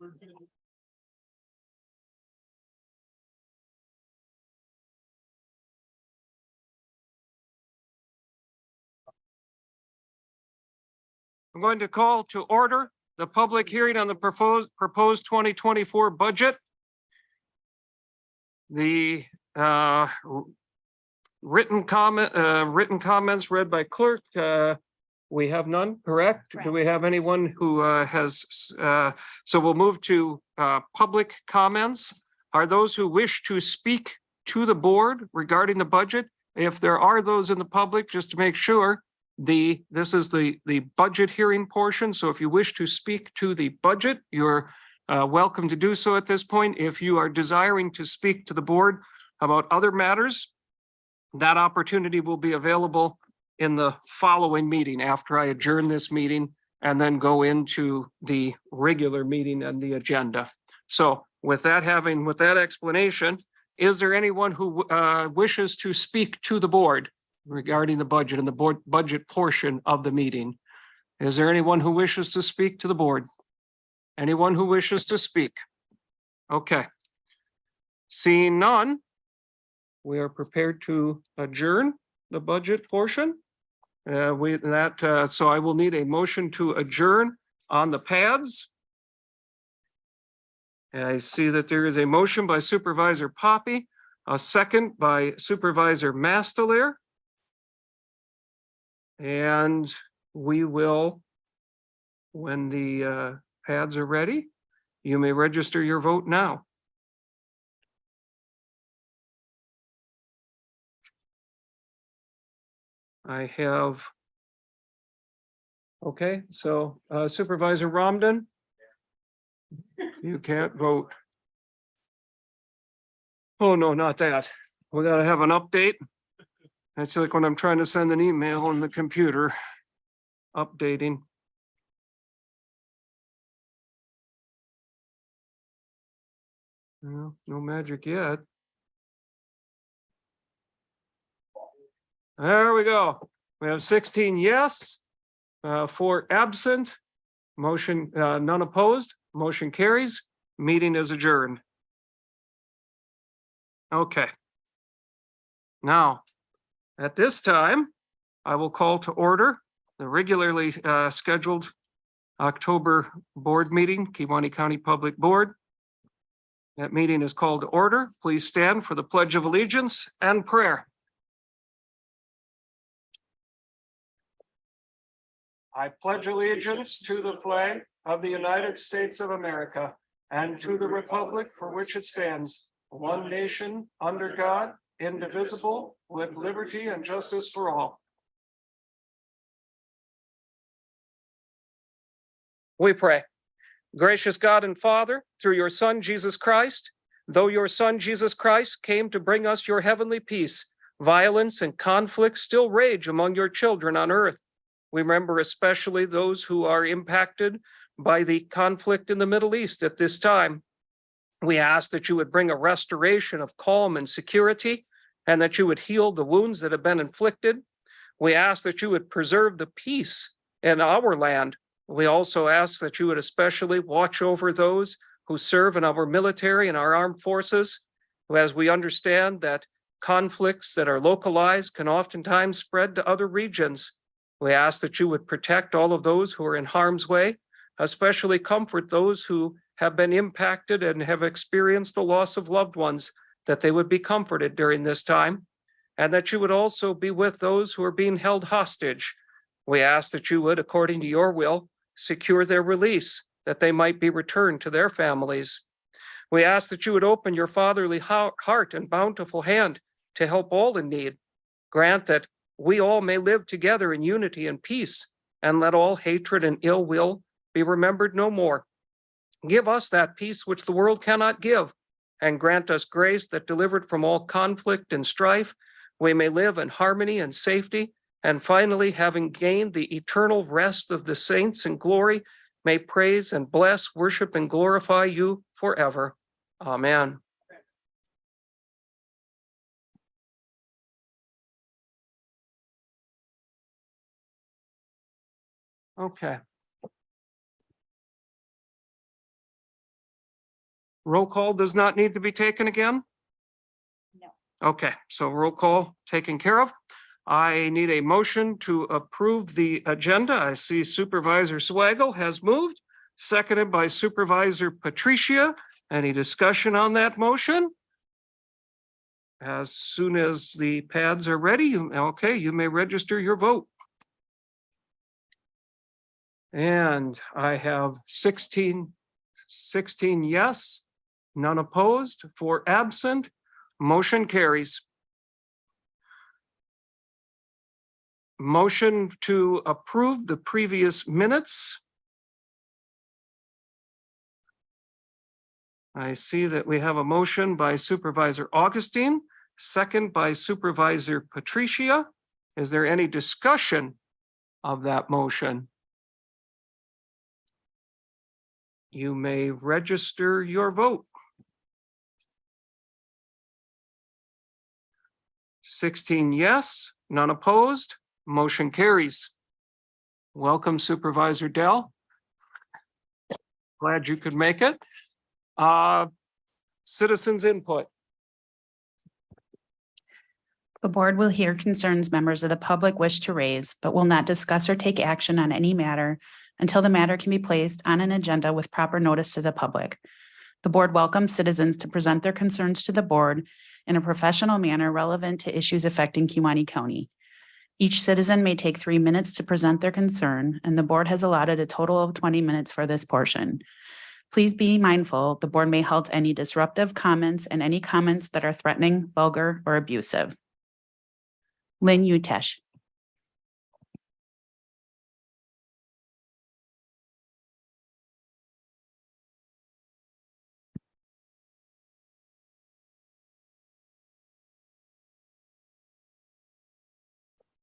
I'm going to call to order the public hearing on the proposed 2024 budget. The written comments read by clerk. We have none, correct? Do we have anyone who has, so we'll move to public comments. Are those who wish to speak to the board regarding the budget? If there are those in the public, just to make sure, this is the budget hearing portion. So if you wish to speak to the budget, you're welcome to do so at this point. If you are desiring to speak to the board about other matters, that opportunity will be available in the following meeting after I adjourn this meeting and then go into the regular meeting and the agenda. So with that explanation, is there anyone who wishes to speak to the board regarding the budget and the budget portion of the meeting? Is there anyone who wishes to speak to the board? Anyone who wishes to speak? Okay. Seeing none, we are prepared to adjourn the budget portion. So I will need a motion to adjourn on the pads. And I see that there is a motion by Supervisor Poppy, a second by Supervisor Mastelier. And we will, when the pads are ready, you may register your vote now. I have, okay, so Supervisor Romden, you can't vote. Oh, no, not that. We gotta have an update. That's like when I'm trying to send an email on the computer, updating. No magic yet. There we go. We have 16 yes, 4 absent, motion, none opposed, motion carries, meeting is adjourned. Okay. Now, at this time, I will call to order the regularly scheduled October board meeting, Kewaunee County Public Board. That meeting is called to order. Please stand for the Pledge of Allegiance and prayer. I pledge allegiance to the flag of the United States of America and to the republic for which it stands, one nation, under God, indivisible, with liberty and justice for all. We pray. Gracious God and Father, through your Son, Jesus Christ, though your Son, Jesus Christ, came to bring us your heavenly peace, violence and conflict still rage among your children on earth. We remember especially those who are impacted by the conflict in the Middle East at this time. We ask that you would bring a restoration of calm and security, and that you would heal the wounds that have been inflicted. We ask that you would preserve the peace in our land. We also ask that you would especially watch over those who serve in our military and our armed forces, who, as we understand that conflicts that are localized can oftentimes spread to other regions. We ask that you would protect all of those who are in harm's way, especially comfort those who have been impacted and have experienced the loss of loved ones, that they would be comforted during this time, and that you would also be with those who are being held hostage. We ask that you would, according to your will, secure their release, that they might be returned to their families. We ask that you would open your fatherly heart and bountiful hand to help all in need. Grant that we all may live together in unity and peace, and let all hatred and ill will be remembered no more. Give us that peace which the world cannot give, and grant us grace that, delivered from all conflict and strife, we may live in harmony and safety, and finally, having gained the eternal rest of the saints in glory, may praise and bless, worship, and glorify you forever. Amen. Okay. Roll call does not need to be taken again? No. Okay, so roll call taken care of. I need a motion to approve the agenda. I see Supervisor Swaggle has moved, seconded by Supervisor Patricia. Any discussion on that motion? As soon as the pads are ready, you may register your vote. And I have 16 yes, none opposed, 4 absent. Motion carries. Motion to approve the previous minutes. I see that we have a motion by Supervisor Augustine, second by Supervisor Patricia. Is there any discussion of that motion? You may register your vote. 16 yes, none opposed, motion carries. Welcome, Supervisor Dell. Glad you could make it. Citizens input. The board will hear concerns members of the public wish to raise, but will not discuss or take action on any matter until the matter can be placed on an agenda with proper notice to the public. The board welcomes citizens to present their concerns to the board in a professional manner relevant to issues affecting Kewaunee County. Each citizen may take 3 minutes to present their concern, and the board has allotted a total of 20 minutes for this portion. Please be mindful, the board may halt any disruptive comments and any comments that are threatening, vulgar, or abusive. Lynn Utesh.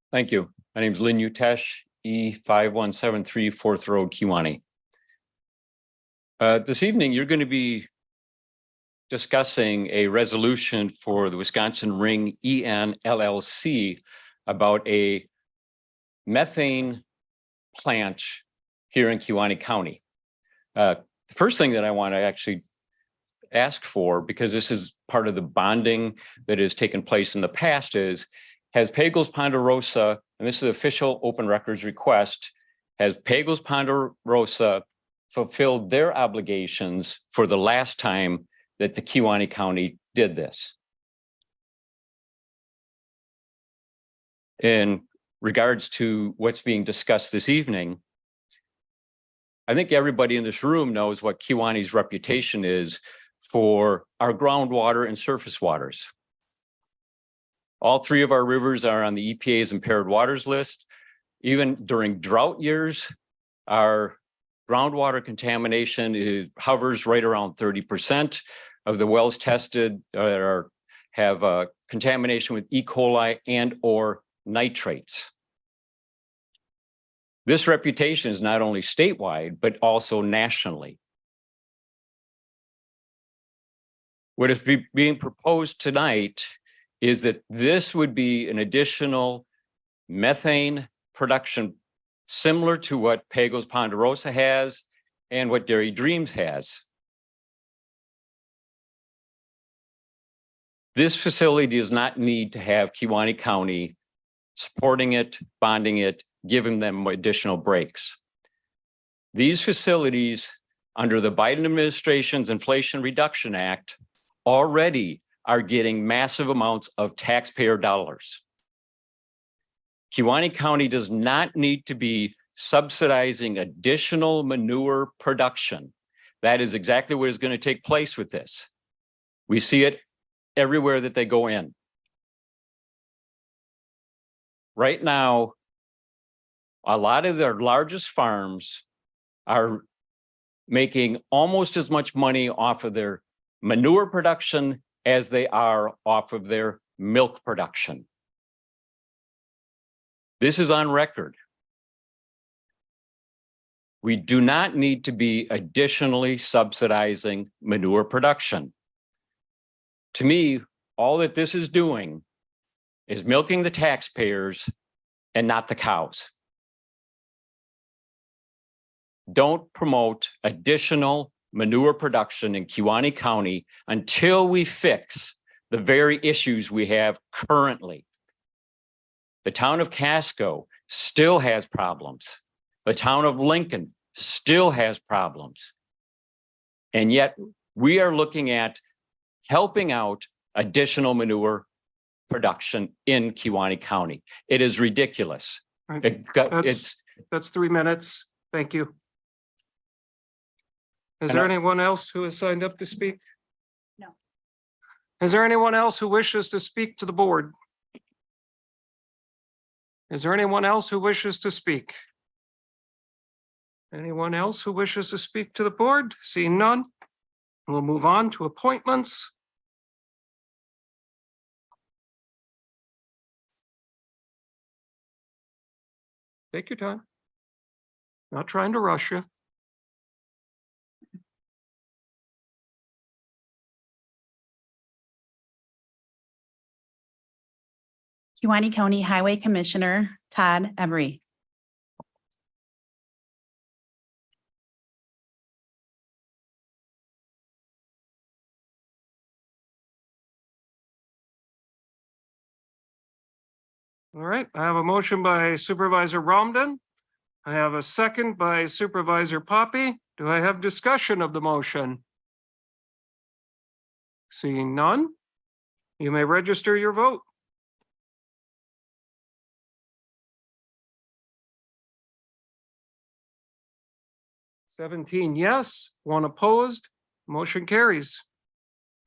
Thank you. My name is Lynn Utesh, E5173 4th Road, Kewaunee. This evening, you're going to be discussing a resolution for the Wisconsin Ring EN LLC about a methane plant here in Kewaunee County. The first thing that I want to actually ask for, because this is part of the bonding that has taken place in the past, is has Pagels Ponderosa, and this is official open records request, has Pagels Ponderosa fulfilled their obligations for the last time that the Kewaunee County did this? In regards to what's being discussed this evening, I think everybody in this room knows what Kewaunee's reputation is for our groundwater and surface waters. All 3 of our rivers are on the EPA's impaired waters list. Even during drought years, our groundwater contamination hovers right around 30% of the wells tested have contamination with E. coli and or nitrates. This reputation is not only statewide, but also nationally. What is being proposed tonight is that this would be an additional methane production similar to what Pagels Ponderosa has and what Dairy Dreams has. This facility does not need to have Kewaunee County supporting it, bonding it, giving them additional breaks. These facilities under the Biden administration's Inflation Reduction Act already are getting massive amounts of taxpayer dollars. Kewaunee County does not need to be subsidizing additional manure production. That is exactly what is going to take place with this. We see it everywhere that they go in. Right now, a lot of their largest farms are making almost as much money off of their manure production as they are off of their milk production. This is on record. We do not need to be additionally subsidizing manure production. To me, all that this is doing is milking the taxpayers and not the cows. Don't promote additional manure production in Kewaunee County until we fix the very issues we have currently. The town of Casco still has problems. The town of Lincoln still has problems. And yet we are looking at helping out additional manure production in Kewaunee County. It is ridiculous. Right. It's That's 3 minutes. Thank you. Is And there I- anyone else who has signed up to speak? No. Is there anyone else who wishes to speak to the board? Is there anyone else who wishes to speak? Anyone else who wishes to speak to the board? Seeing none, we'll move on to appointments. Take your time. Not trying to rush you. Kewaunee County Highway Commissioner Todd Emery. All right, I have a motion by Supervisor Romden. I have a second by Supervisor Poppy. Do I have discussion of the motion? Seeing none, you may register your vote. Seventeen yes, one opposed, motion carries.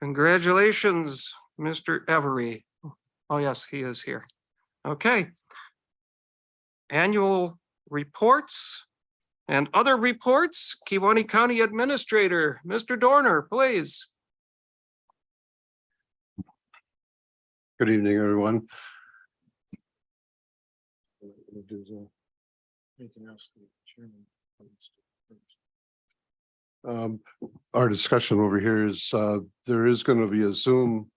Congratulations, Mr. Every. Oh, yes, he is here. Okay. Annual reports and other reports. Kewaunee County Administrator, Mr. Dorner, please. Good evening, everyone. Our discussion over here is there is going to be a Zoom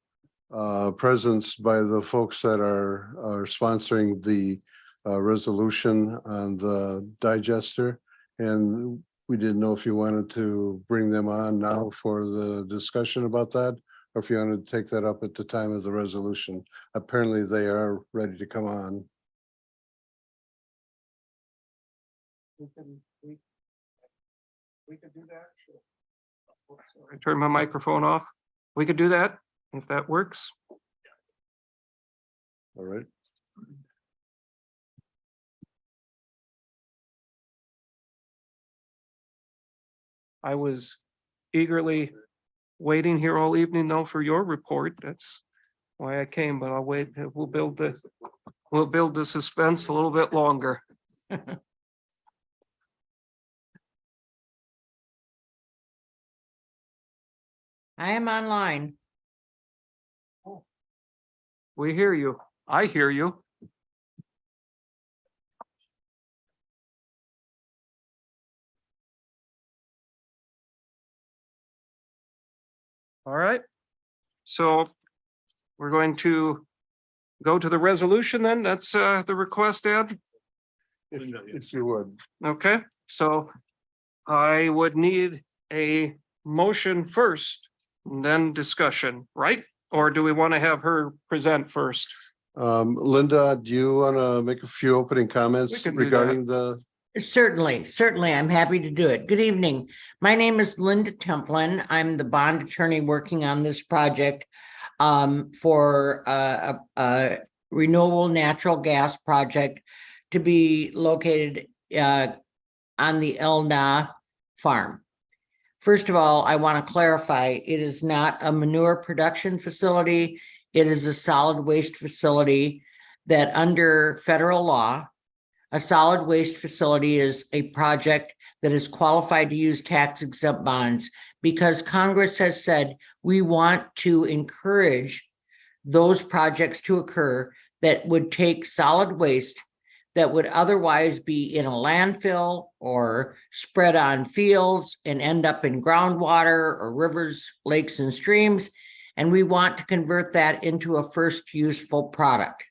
presence by the folks that are sponsoring the resolution on the digester. And we didn't know if you wanted to bring them on now for the discussion about that, or if you wanted to take that up at the time of the resolution. Apparently they are ready to come on. We could do that. I turned my microphone off. We could do that if that works. All right. I was eagerly waiting here all evening though for your report. That's why I came, but I'll wait. We'll build the suspense a little bit longer. I am online. We hear you. I hear you. All right. So we're going to go to the resolution then. That's the request, Ed. If you would. Okay, so I would need a motion first, and then discussion, right? Or do we want to have her present first? Linda, do you want to make a few opening We comments can do regarding the? Certainly, I'm happy to do it. Good evening. My name is Linda Templin. I'm the bond attorney working on this project for a renewable natural gas project to be located on the Elna farm. First of all, I want to clarify, it is not a manure production facility. It is a solid waste facility that under federal law, a solid waste facility is a project that is qualified to use tax exempt bonds because Congress has said we want to encourage those projects to occur that would take solid waste that would otherwise be in a landfill or spread on fields and end up in groundwater or rivers, lakes, and streams. And we want to convert that into a first useful product.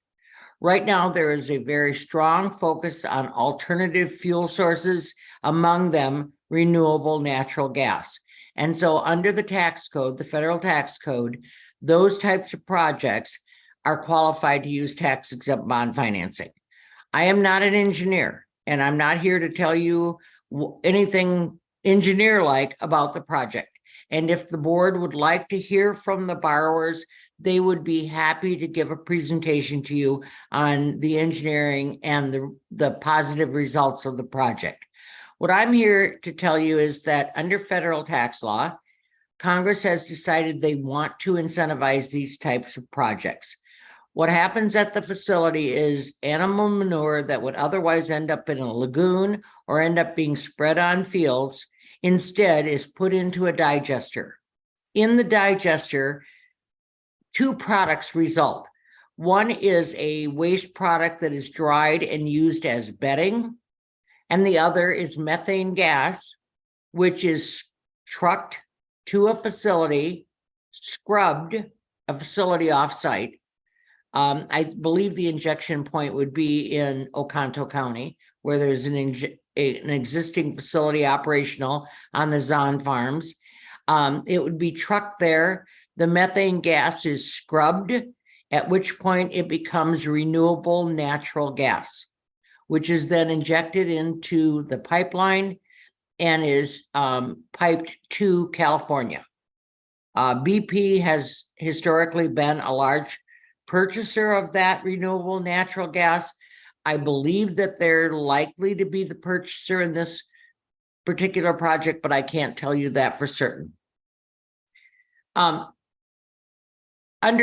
Right now, there is a very strong focus on alternative fuel sources, among them renewable natural gas. And so under the tax code, the federal tax code, those types of projects are qualified to use tax exempt bond financing. I am not an engineer, and I'm not here to tell you anything engineer-like about the project. And if the board would like to hear from the borrowers, they would be happy to give a presentation to you on the engineering and the positive results of the project. What I'm here to tell you is that under federal tax law, Congress has decided they want to incentivize these types of projects. What happens at the facility is animal manure that would otherwise end up in a lagoon or end up being spread on fields instead is put into a digester. In the digester, two products result. One is a waste product that is dried and used as bedding, and the other is methane gas, which is trucked to a facility, scrubbed, a facility offsite. I believe the injection point would be in Oconto County, where there's an existing facility operational on the Zahn farms. It would be trucked there. The methane gas is scrubbed, at which point it becomes renewable natural gas, which is then injected into the pipeline and is piped to California. BP has historically been a large purchaser of that renewable natural gas. I believe that they're likely to be the purchaser in this particular project, but I can't tell you that for certain. Under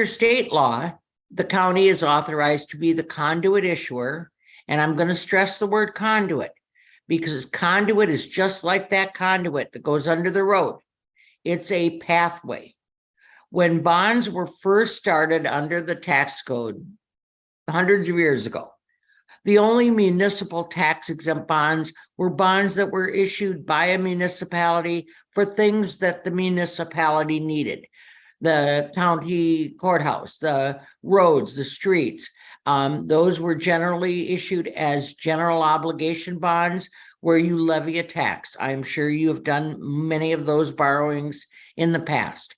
state law, the county is authorized to be the conduit issuer, and I'm going to stress the word conduit because conduit is just like that conduit that goes under the road. It's a pathway. When bonds were first started under the tax code hundreds of years ago, the only municipal tax exempt bonds were bonds that were issued by a municipality for things that the municipality needed. The county courthouse, the roads, the streets, those were generally issued as general obligation bonds where you levy a tax. I'm sure you have done many of those borrowings in the past.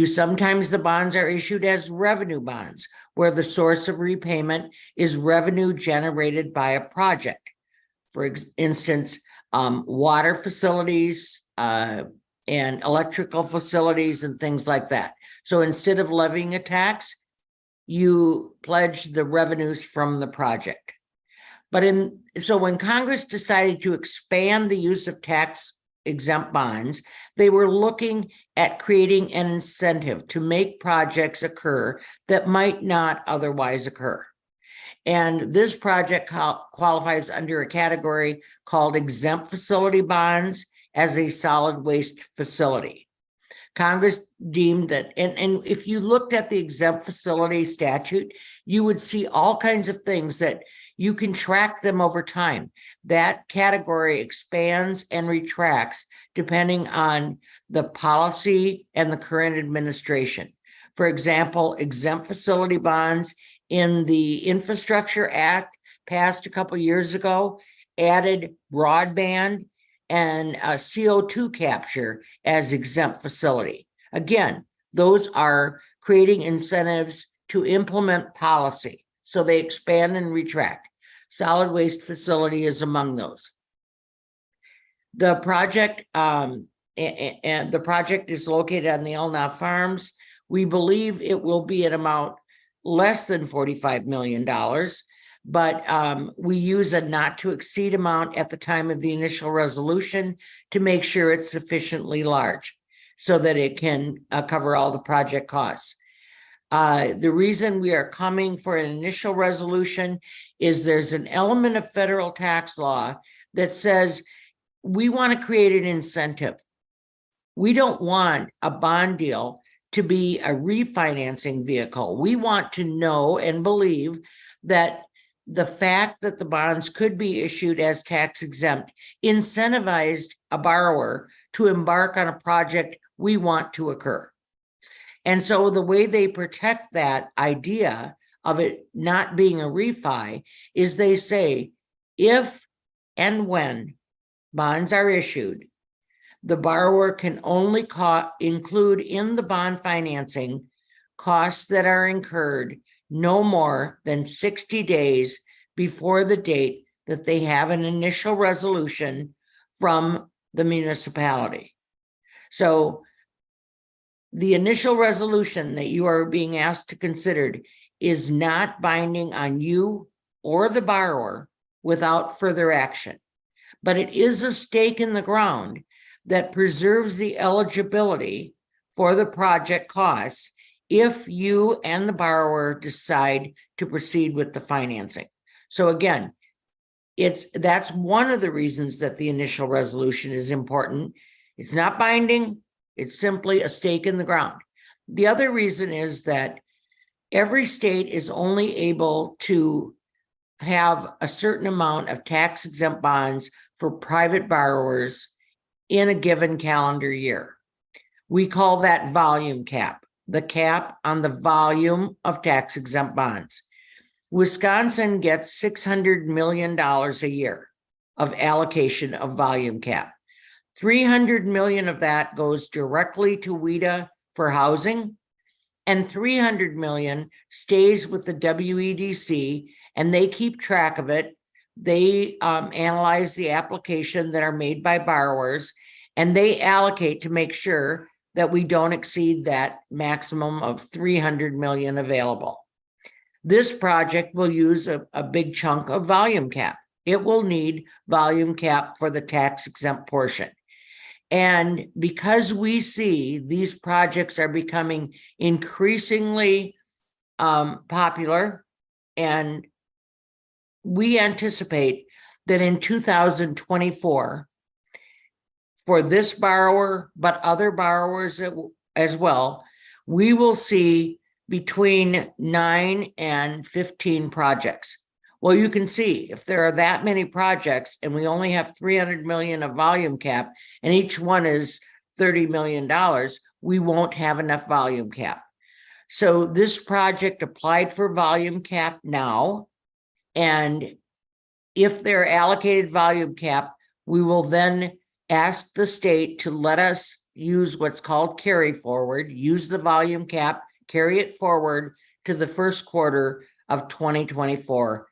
Sometimes the bonds are issued as revenue bonds, where the source of repayment is revenue generated by a project. For instance, water facilities and electrical facilities and things like that. So instead of levying a tax, you pledge the revenues from the project. So when Congress decided to expand the use of tax exempt bonds, they were looking at creating an incentive to make projects occur that might not otherwise occur. And this project qualifies under a category called exempt facility bonds as a solid waste facility. Congress deemed that, and if you looked at the exempt facility statute, you would see all kinds of things that you can track them over time. That category expands and retracts depending on the policy and the current administration. For example, exempt facility bonds in the Infrastructure Act passed a couple of years ago added broadband and CO2 capture as exempt facility. Again, those are creating incentives to implement policy. So they expand and retract. Solid waste facility is among those. The project is located on the Elna Farms. We believe it will be an amount less than $45 million, but we use a not to exceed amount at the time of the initial resolution to make sure it's sufficiently large so that it can cover all the project costs. The reason we are coming for an initial resolution is there's an element of federal tax law that says we want to create an incentive. We don't want a bond deal to be a refinancing vehicle. We want to know and believe that the fact that the bonds could be issued as tax exempt incentivized a borrower to embark on a project we want to occur. And so the way they protect that idea of it not being a refi is they say, if and when bonds are issued, The borrower can only include in the bond financing costs that are incurred no more than 60 days before the date that they have an initial resolution from the municipality. So the initial resolution that you are being asked to consider is not binding on you or the borrower without further action, but it is a stake in the ground that preserves the eligibility for the project costs if you and the borrower decide to proceed with the financing. So again, that's one of the reasons that the initial resolution is important. It's not binding, it's simply a stake in the ground. The other reason is that every state is only able to have a certain amount of tax exempt bonds for private borrowers in a given calendar year. We call that volume cap, the cap on the volume of tax exempt bonds. Wisconsin gets $600 million a year of allocation of volume cap. 300 million of that goes directly to WIDA for housing, and 300 million stays with the WEDC, and they keep track of it. They analyze the application that are made by borrowers, and they allocate to make sure that we don't exceed that maximum of 300 million available. This project will use a big chunk of volume cap. It will need volume cap for the tax exempt portion. And because we see these projects are becoming increasingly popular, and we anticipate that in 2024, for this borrower, but other borrowers as well, we will see between 9 and 15 projects. Well, you can see if there are that many projects and we only have 300 million of volume cap and each one is $30 million, we won't have enough volume cap. So this project applied for volume cap now, and if they're allocated volume cap, we will then ask the state to let us use what's called carry forward, use the volume cap, carry it forward to the first quarter of 2024.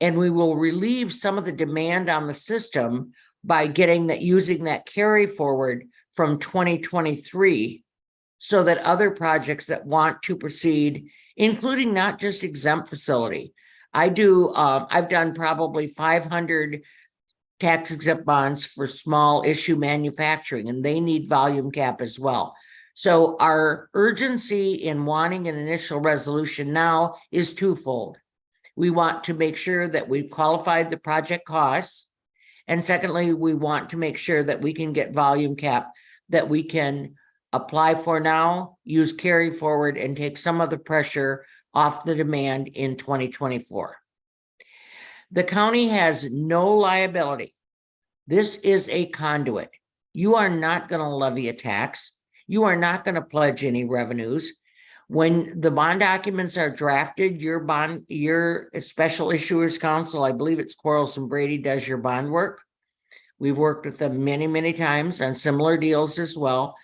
And we will relieve some of the demand on the system by using that carry forward from 2023, so that other projects that want to proceed, including not just exempt facility. I've done probably 500 tax exempt bonds for small issue manufacturing, and they need volume cap as well. So our urgency in wanting an initial resolution now is twofold. We want to make sure that we've qualified the project costs. And secondly, we want to make sure that we can get volume cap that we can apply for now, use carry forward, and take some of the pressure off the demand in 2024. The county has no liability. This is a conduit. You are not going to levy a tax. You are not going to pledge any revenues. When the bond documents are drafted, your special issuers council, I believe it's Quarles and Brady, does your bond work. We've worked with them many, many times on similar deals as well.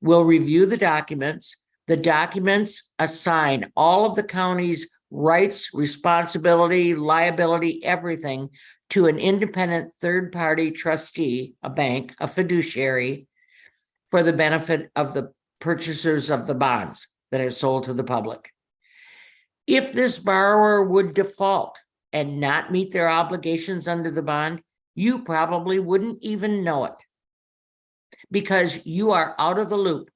We'll review the documents. The documents assign all of the county's rights, responsibility, liability, everything to an independent third-party trustee, a bank, a fiduciary, for the benefit of the purchasers of the bonds that are sold to the public. If this borrower would default and not meet their obligations under the bond, you probably wouldn't even know it, because you are out of the loop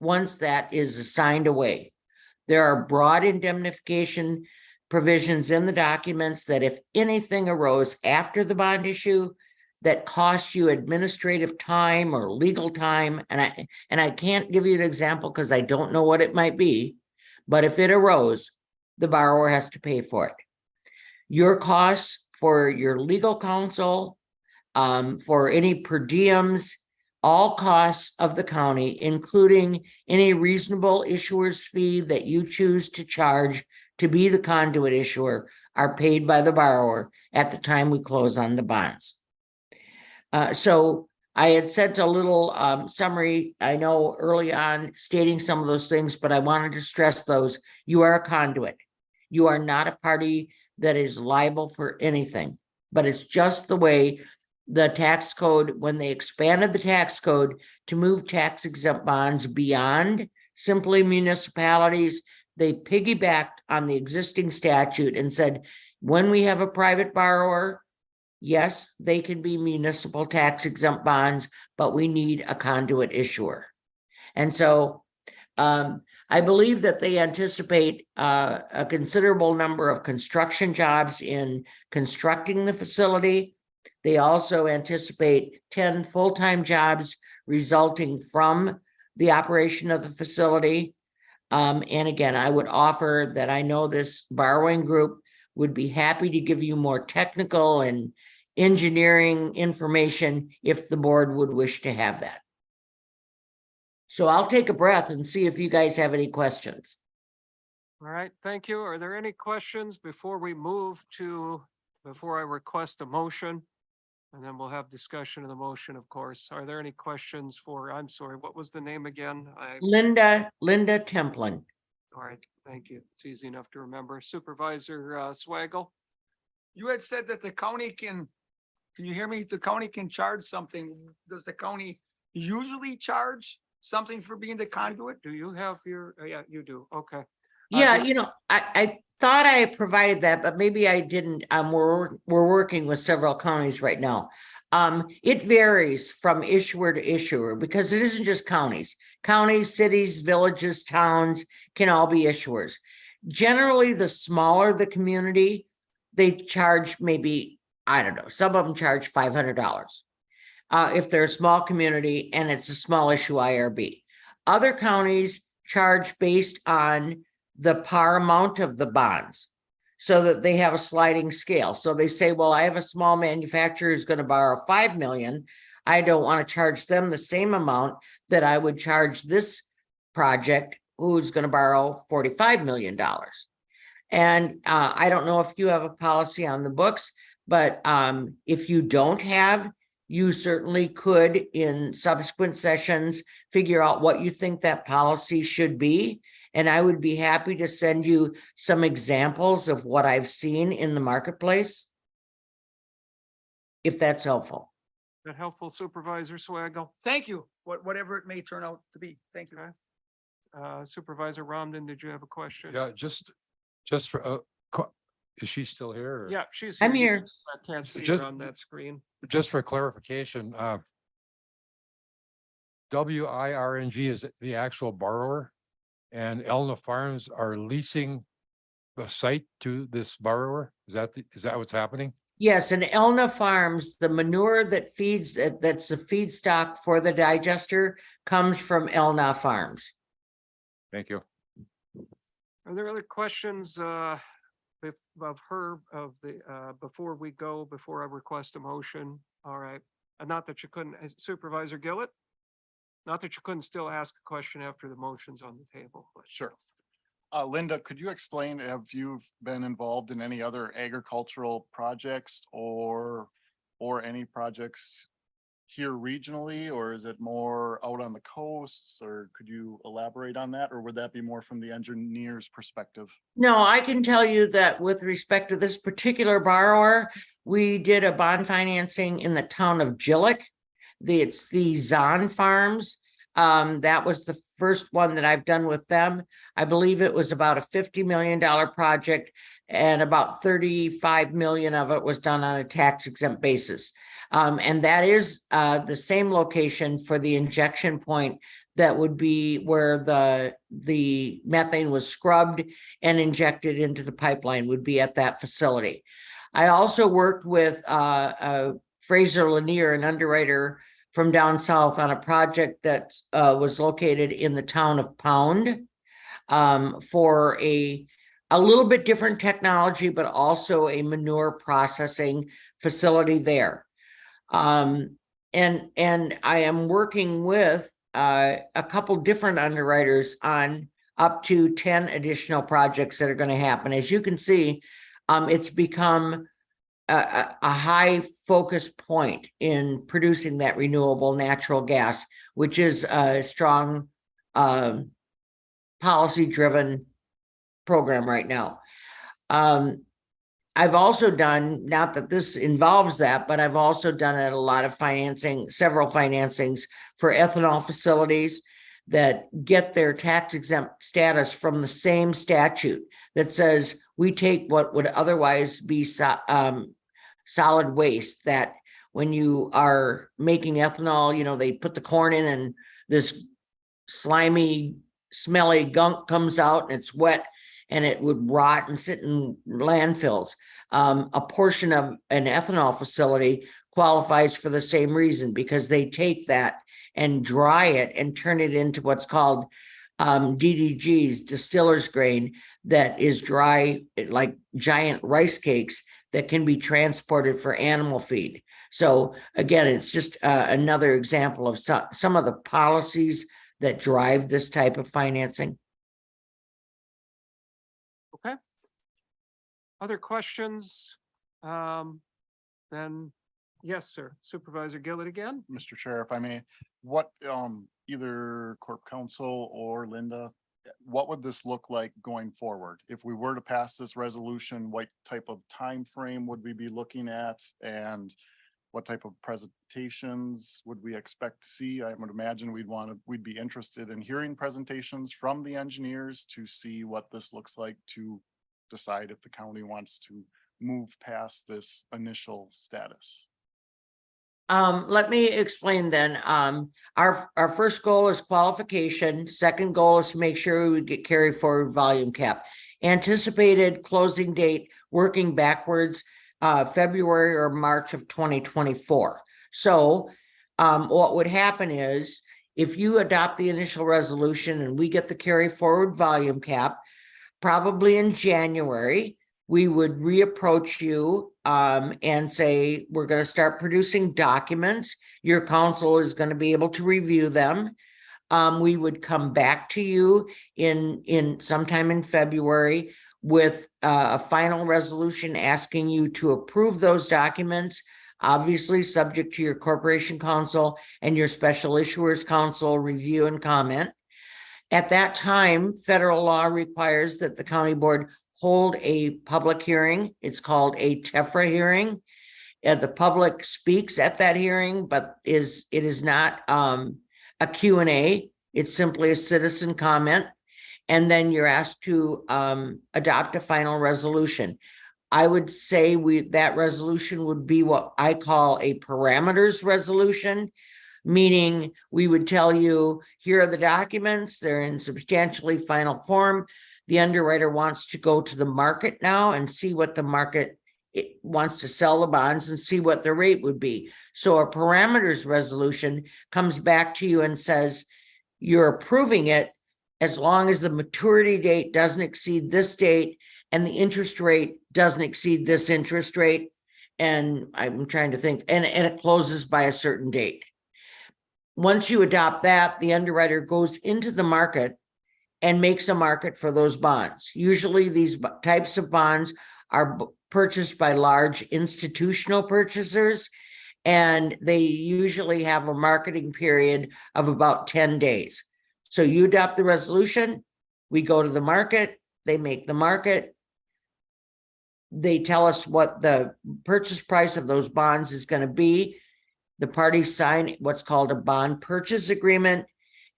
once that is assigned away. There are broad indemnification provisions in the documents that if anything arose after the bond issue that costs you administrative time or legal time, and I can't give you an example because I don't know what it might be, but if it arose, the borrower has to pay for it. Your costs for your legal counsel, for any per diems, all costs of the county, including any reasonable issuer's fee that you choose to charge to be the conduit issuer, are paid by the borrower at the time we close on the bonds. So I had sent a little summary, I know early on stating some of those things, but I wanted to stress those. You are a conduit. You are not a party that is liable for anything, but it's just the way the tax code, when they expanded the tax code to move tax exempt bonds beyond simply municipalities, they piggybacked on the existing statute and said, when we have a private borrower, yes, they can be municipal tax exempt bonds, but we need a conduit issuer. And so I believe that they anticipate a considerable number of construction jobs in constructing the facility. They also anticipate 10 full-time jobs resulting from the operation of the facility. And again, I would offer that I know this borrowing group would be happy to give you more technical and engineering information if the board would wish to have that. So I'll take a breath and see if you guys have any questions. All right, thank you. Are there any questions before we move to, before I request a motion? And then we'll have discussion of the motion, of course. Are there any questions for, I'm sorry, what was the name again? Linda Templin. All right, thank you. It's easy enough to remember. Supervisor Swagel? You had said that the county can you hear me? The county can charge something. Does the county usually charge something for being the conduit? Do you have your, yeah, you do. Okay. Yeah, do- you know, I thought I provided that, but maybe I didn't. We're working with several counties right now. It varies from issuer to issuer because it isn't just counties. Counties, cities, villages, towns can all be issuers. Generally, the smaller the community, they charge maybe, I don't know, some of them charge $500. If they're a small community and it's a small issue IRB. Other counties charge based on the par amount of the bonds so that they have a sliding scale. So they say, well, I have a small manufacturer who's going to borrow 5 million. I don't want to charge them the same amount that I would charge this project who's going to borrow $45 million. And I don't know if you have a policy on the books, but if you don't have, you certainly could in subsequent sessions figure out what you think that policy should be. And I would be happy to send you some examples of what I've seen in the marketplace, if that's helpful. That helpful, Supervisor Swagel? Thank you. Whatever it may turn out to be. Thank you. Okay. Supervisor Romden, did you have a question? Yeah, just for, is she still here? or- Yeah, she's I'm You here. just- I can't see her Just- on that screen. Just for clarification, WIRNG is the actual borrower and Elna Farms are leasing the site to this borrower? Is that what's happening? Yes, and Elna Farms, the manure that feeds, that's the feedstock for the digester comes from Elna Farms. Thank you. Are there other questions of her, before I request a motion? All right. And not that you couldn't, Supervisor Gillett? Not that you couldn't still ask a question after the motion's on the table. But Sure. Linda, could you explain, have you been involved in any other agricultural projects or any projects here regionally, or is it more out on the coasts, or could you elaborate on that, or would that be more from the engineer's perspective? No, I can tell you that with respect to this particular borrower, we did a bond financing in the town of Gillick. It's the Zahn Farms. That was the first one that I've done with them. I believe it was about a $50 million project and about 35 million of it was done on a tax exempt basis. And that is the same location for the injection point that would be where the methane was scrubbed and injected into the pipeline would be at that facility. I also worked with Fraser Lanier, an underwriter from down south, on a project that was located in the town of Pound for a little bit different technology, but also a manure processing facility there. And I am working with a couple different underwriters on up to 10 additional projects that are going to happen. As you can see, it's become a high focus point in producing that renewable natural gas, which is a strong policy driven program right now. I've also done, not that this involves that, but I've also done a lot of financing, several financings for ethanol facilities that get their tax exempt status from the same statute that says we take what would otherwise be solid waste, that when you are making ethanol, you know, they put the corn in and this slimy, smelly gunk comes out and it's wet and it would rot and sit in landfills. A portion of an ethanol facility qualifies for the same reason, because they take that and dry it and turn it into what's called DDGs, distiller's grain, that is dry like giant rice cakes that can be transported for animal feed. So again, it's just another example of some of the policies that drive this type of financing. Okay. Other questions? Then, yes, sir. Supervisor Gillett again. Mr. Chair, if I may, what, either Corp Counsel or Linda, what would this look like going forward? If we were to pass this resolution, what type of time frame would we be looking at? And what type of presentations would we expect to see? I would imagine we'd be interested in hearing presentations from the engineers to see what this looks like, to decide if the county wants to move past this initial status. Let me explain then. Our first goal is qualification. Second goal is to make sure we get carry forward volume cap. Anticipated closing date, working backwards, February or March of 2024. So what would happen is, if you adopt the initial resolution and we get the carry forward volume cap, probably in January, we would reapproach you and say, we're going to start producing documents. Your council is going to be able to review them. We would come back to you in sometime in February with a final resolution asking you to approve those documents, obviously subject to your corporation council and your special issuers council review and comment. At that time, federal law requires that the county board hold a public hearing. It's called a TEFRA hearing. The public speaks at that hearing, but it is not a Q&A. It's simply a citizen comment. And then you're asked to adopt a final resolution. I would say that resolution would be what I call a parameters resolution, meaning we would tell you, here are the documents, they're in substantially final form. The underwriter wants to go to the market now and see what the market wants to sell the bonds and see what the rate would be. So a parameters resolution comes back to you and says, you're approving it as long as the maturity date doesn't exceed this date and the interest rate doesn't exceed this interest rate. And I'm trying to think, and it closes by a certain date. Once you adopt that, the underwriter goes into the market and makes a market for those bonds. Usually these types of bonds are purchased by large institutional purchasers, and they usually have a marketing period of about 10 days. So you adopt the resolution, we go to the market, they make the market, they tell us what the purchase price of those bonds is going to be. The parties sign what's called a bond purchase agreement,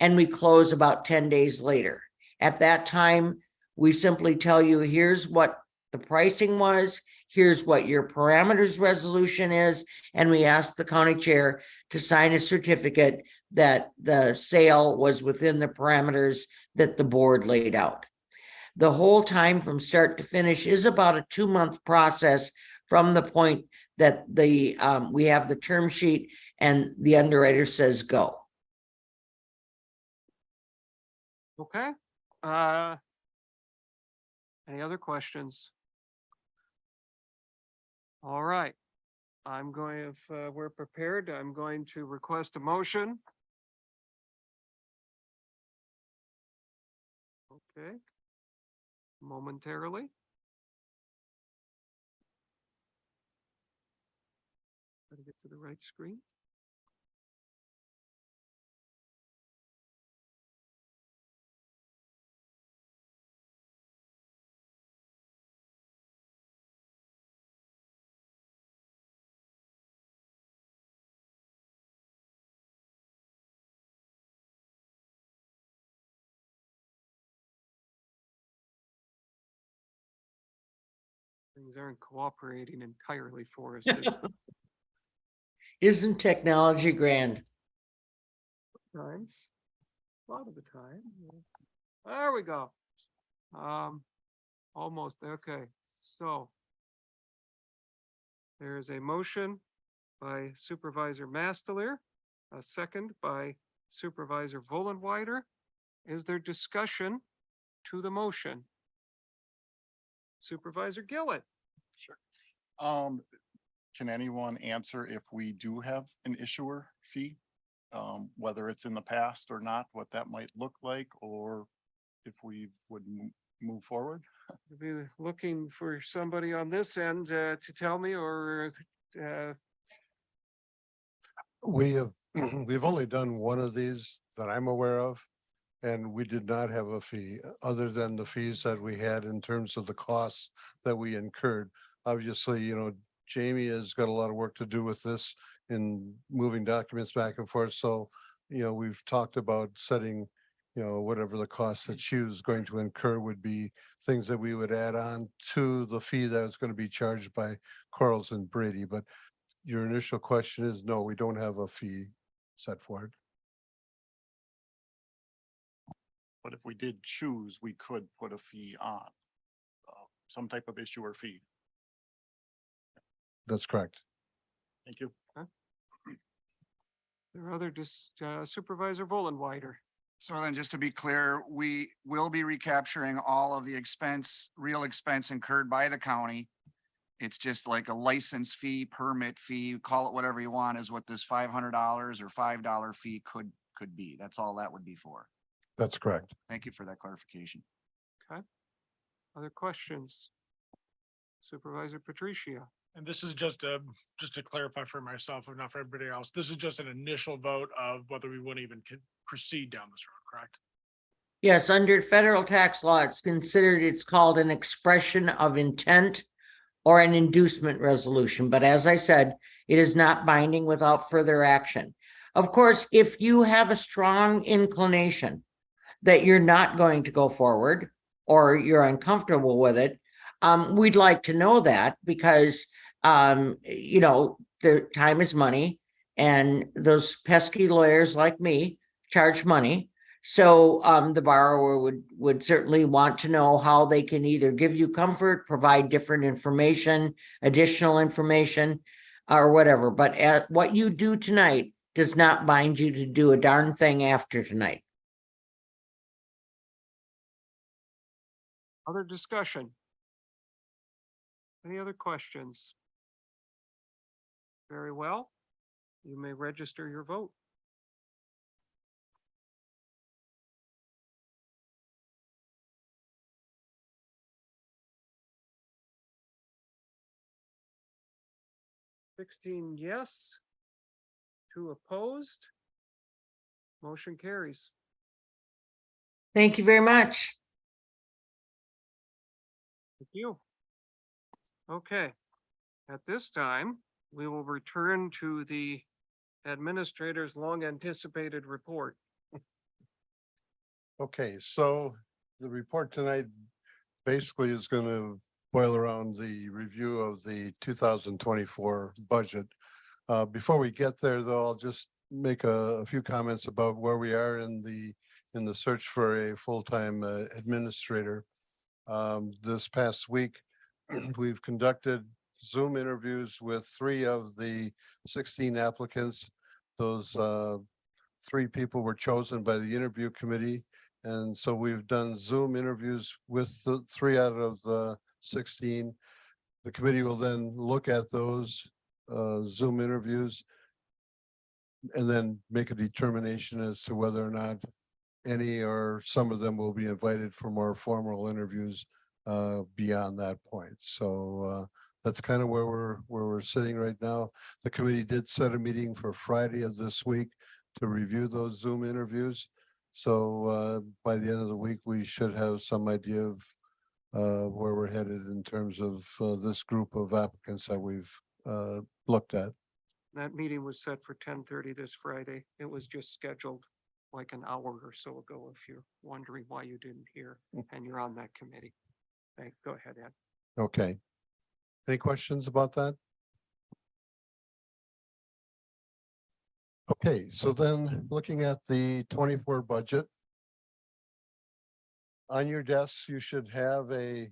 and we close about 10 days later. At that time, we simply tell you, here's what the pricing was, here's what your parameters resolution is, and we ask the county chair to sign a certificate that the sale was within the parameters that the board laid out. The whole time from start to finish is about a 2-month process from the point that we have the term sheet and the underwriter says go. Okay. Any other questions? All right. I'm going, if we're prepared, I'm going to request a motion. Okay. Momentarily. Get to the right screen. Things aren't cooperating entirely for us this Isn't technology grand? times. A lot of the time. Yeah. There we go. Almost, okay, so. There's a motion by Supervisor Mastler, a second by Supervisor Vollenweider. Is there discussion to the motion? Supervisor Gillett. Can anyone answer if we do have an issuer fee? Whether it's in the past or not, what that might look like, or if we would move forward? I'll be looking for somebody on this end to tell me, or We have, we've only done one of these that I'm aware of. And we did not have a fee other than the fees that we had in terms of the costs that we incurred. Obviously, Jamie has got a lot of work to do with this in moving documents back and forth. So, we've talked about setting, whatever the cost that she was going to incur would be things that we would add on to the fee that was going to be charged by Quarles and Brady. But your initial question is, no, we don't have a fee set for it. But if we did choose, we could put a fee on, some type of issuer fee. That's correct. Thank you. there are other Supervisor Vollenweider. So then, just to be clear, we will be recapturing all of the real expense incurred by the county. It's just like a license fee, permit fee, call it whatever you want, is what this $500 or $5 fee could be. That's all that would be for. That's correct. Thank you for that clarification. Other questions? Supervisor Patricia. And this is just to clarify for myself, if not for everybody else, this is just an initial vote of whether we wouldn't even proceed down this road, correct? Yes, under federal tax law, it's called an expression of intent or an inducement resolution. But as I said, it is not binding without further action. Of course, if you have a strong inclination that you're not going to go forward or you're uncomfortable with it, we'd like to know that because, the time is money and those pesky lawyers like me charge money. So the borrower would certainly want to know how they can either give you comfort, provide different information, additional information, or whatever. But what you do tonight does not bind you to do a darn thing after tonight. Other discussion? Any other questions? Very well. You may register your vote. $16 yes, 2 opposed. Motion carries. Thank you very much. Thank you. Okay, at this time, we will return to the administrator's long anticipated report. Okay, so the report tonight basically is going to boil around the review of the 2024 budget. Before we get there, though, I'll just make a few comments about where we are in the search for a full-time administrator. This past week, we've conducted Zoom interviews with 3 of the 16 applicants. Those 3 people were chosen by the interview committee. And so we've done Zoom interviews with the 3 out of the 16. The committee will then look at those Zoom interviews and then make a determination as to whether or not any or some of them will be invited for more formal interviews beyond that point. So that's kind of where we're sitting right now. The committee did set a meeting for Friday of this week to review those Zoom interviews. So by the end of the week, we should have some idea of where we're headed in terms of this group of applicants that we've looked at. That meeting was set for 10:30 this Friday. It was just scheduled like an hour or so ago, if you're wondering why you didn't hear and you're on that committee. Okay, go ahead, Ed. Okay. Any questions about that? Okay, so then looking at the 24 budget. On your desks, you should have a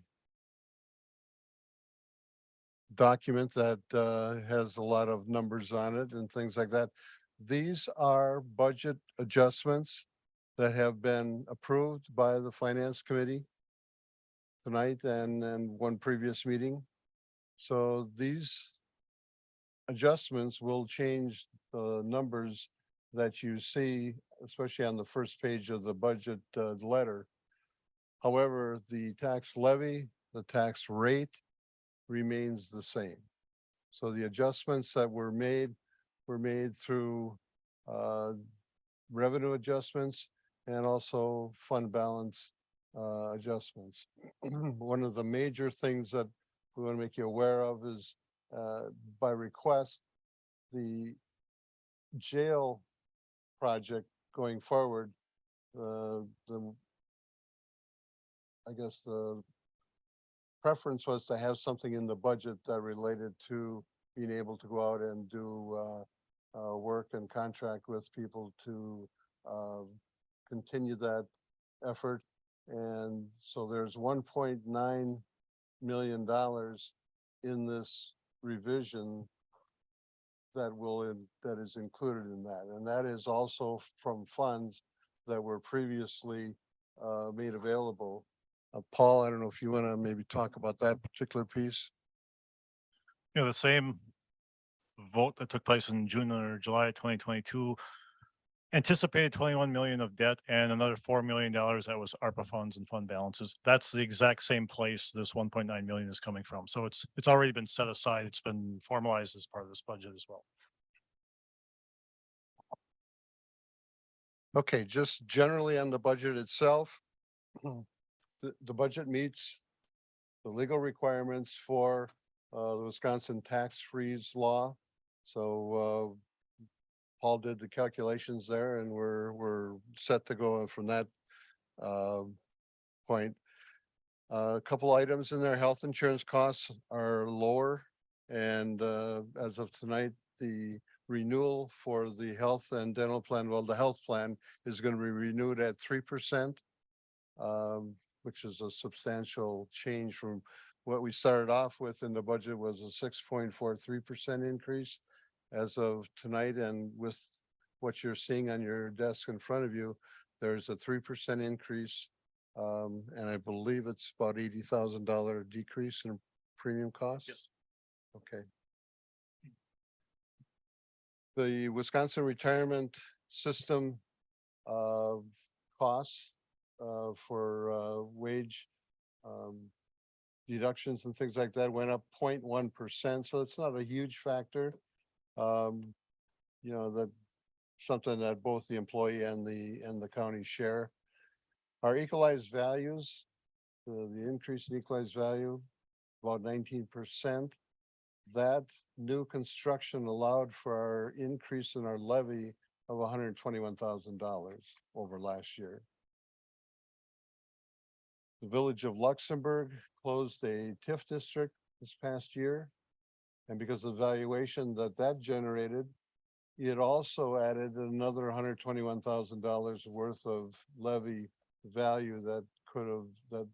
document that has a lot of numbers on it and things like that. These are budget adjustments that have been approved by the Finance Committee tonight and one previous meeting. So these adjustments will change the numbers that you see, especially on the first page of the budget letter. However, the tax levy, the tax rate remains the same. So the adjustments that were made through revenue adjustments and also fund balance adjustments. One of the major things that we want to make you aware of is by request, the jail project going forward, I guess the preference was to have something in the budget that related to being able to go out and do work and contract with people to continue that effort. And so there's $1.9 million in this revision that is included in that. And that is also from funds that were previously made available. Paul, I don't know if you want to maybe talk about that particular piece. The same vote that took place in June or July 2022 anticipated 21 million of debt and another $4 million that was ARPA funds and fund balances. That's the exact same place this 1.9 million is coming from. So it's already been set aside. It's been formalized as part of this budget as well. Okay, just generally on the budget itself, the budget meets the legal requirements for the Wisconsin tax freeze law. So Paul did the calculations there and we're set to go from that point. A couple items in there, health insurance costs are lower. And as of tonight, the renewal for the health and dental plan, well, the health plan is going to be renewed at 3%, which is a substantial change from what we started off with in the budget was a 6.43% increase. As of tonight, and with what you're seeing on your desk in front of you, there's a 3% increase. And I believe it's about $80,000 decrease in premium costs. Yes. Okay. The Wisconsin retirement system costs for wage deductions and things like that went up 0.1%. So it's not a huge factor. That something that both the employee and the county share. Our equalized values, the increase in equalized value, about 19%. That new construction allowed for our increase in our levy of $121,000 over last year. The village of Luxembourg closed a TIF district this past year. And because of the valuation that generated, it also added another $121,000 worth of levy value that the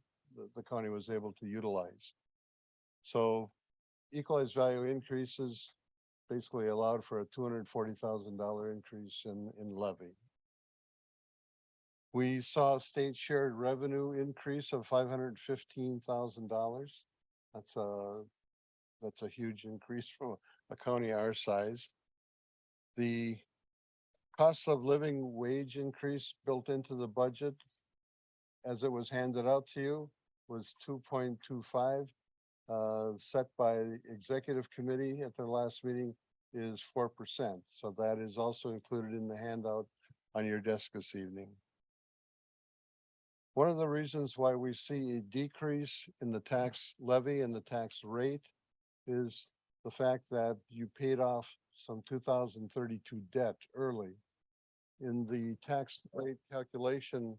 county was able to utilize. So equalized value increases basically allowed for a $240,000 increase in levy. We saw a state shared revenue increase of $515,000. That's a huge increase from a county our size. The cost of living wage increase built into the budget as it was handed out to you was 2.25. set by the executive committee at their last meeting is 4%. So that is also included in the handout on your desk this evening. One of the reasons why we see a decrease in the tax levy and the tax rate is the fact that you paid off some 2032 debt early. In the tax rate calculation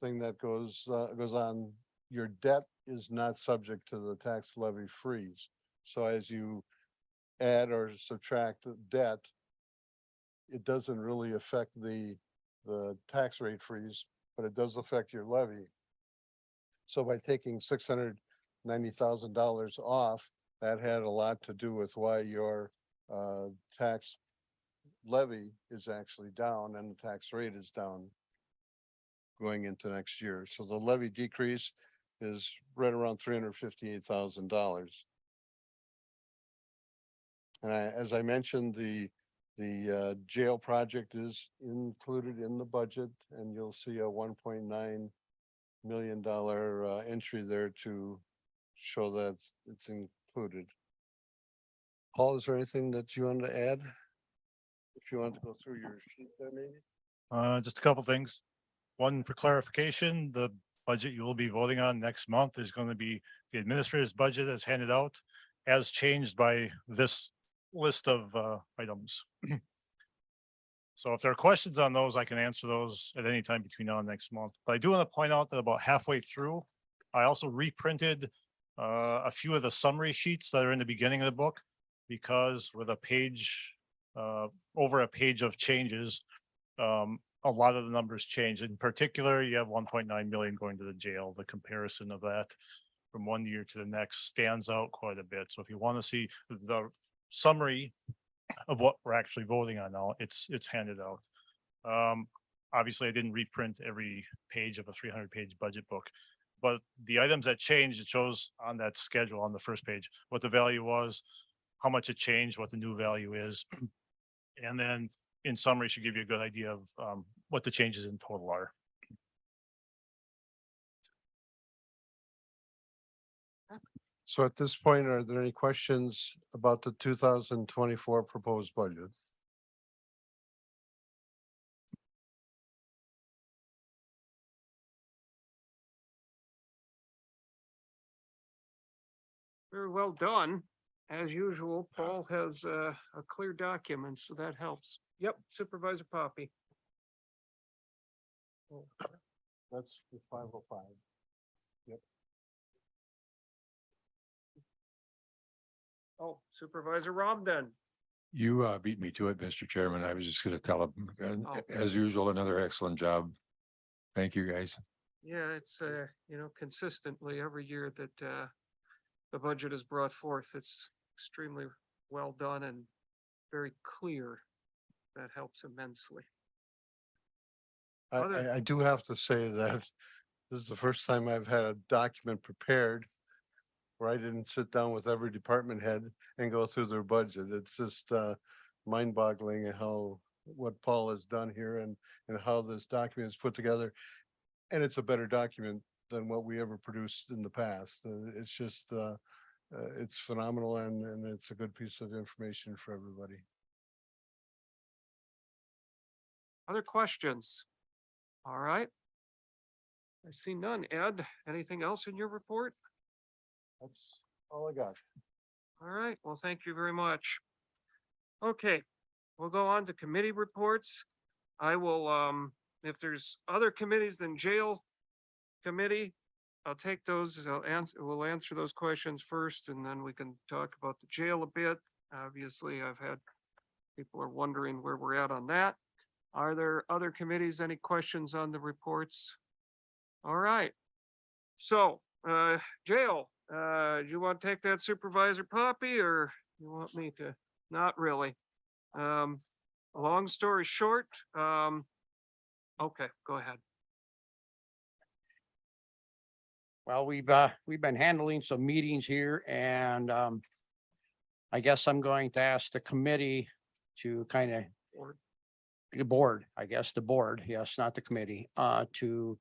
thing that goes on, your debt is not subject to the tax levy freeze. So as you add or subtract debt, it doesn't really affect the tax rate freeze, but it does affect your levy. So by taking $690,000 off, that had a lot to do with why your tax levy is actually down and the tax rate is down going into next year. So the levy decrease is right around $358,000. And as I mentioned, the jail project is included in the budget, and you'll see a $1.9 million entry there to show that it's included. Paul, is there anything that you want to add? If you want to go through your sheet there, maybe? Just a couple things. One, for clarification, the budget you will be voting on next month is going to be the administrator's budget as handed out, as changed by this list of items. So if there are questions on those, I can answer those at any time between now and next month. But I do want to point out that about halfway through, I also reprinted a few of the summary sheets that are in the beginning of the book, because with a page, over a page of changes, a lot of the numbers change. In particular, you have 1.9 million going to the jail. The comparison of that from one year to the next stands out quite a bit. So if you want to see the summary of what we're actually voting on now, it's handed out. Obviously, I didn't reprint every page of a 300-page budget book, but the items that changed, it shows on that schedule on the first page what the value was, how much it changed, what the new value is, and then in summary should give you a good idea of what the changes in total are. So at this point, are there any questions about the 2024 proposed budget? Very well done. As usual, Paul has a clear document, so that helps. Yep, Supervisor Poppy. That's the 505. Yep. Oh, Supervisor Robden. You beat me to it, Mr. Chairman. I was just gonna tell him, Oh. as usual, another excellent job. Thank you, guys. Yeah, it's consistently every year that the budget is brought forth, it's extremely well done and very clear. That helps immensely. I do have to say that this is the first time I've had a document prepared where I didn't sit down with every department head and go through their budget. It's just mind-boggling what Paul has done here and how this document is put together. And it's a better document than what we ever produced in the past. It's just it's phenomenal, and it's a good piece of information for everybody. Other questions? All right. I see none. Ed, anything else in your report? That's all I got. All right, well, thank you very much. Okay, we'll go on to committee reports. I will, if there's other committees than jail committee, I'll take those, we'll answer those questions first, and then we can talk about the jail a bit. Obviously, people are wondering where we're at on that. Are there other committees, any questions on the reports? All right. So, jail, you want to take that, Supervisor Poppy, or you want me to? Not really. Long story short, okay, go ahead. Well, we've been handling some meetings here, and I guess I'm going to ask the committee to kind of, the board, yes, not the committee, to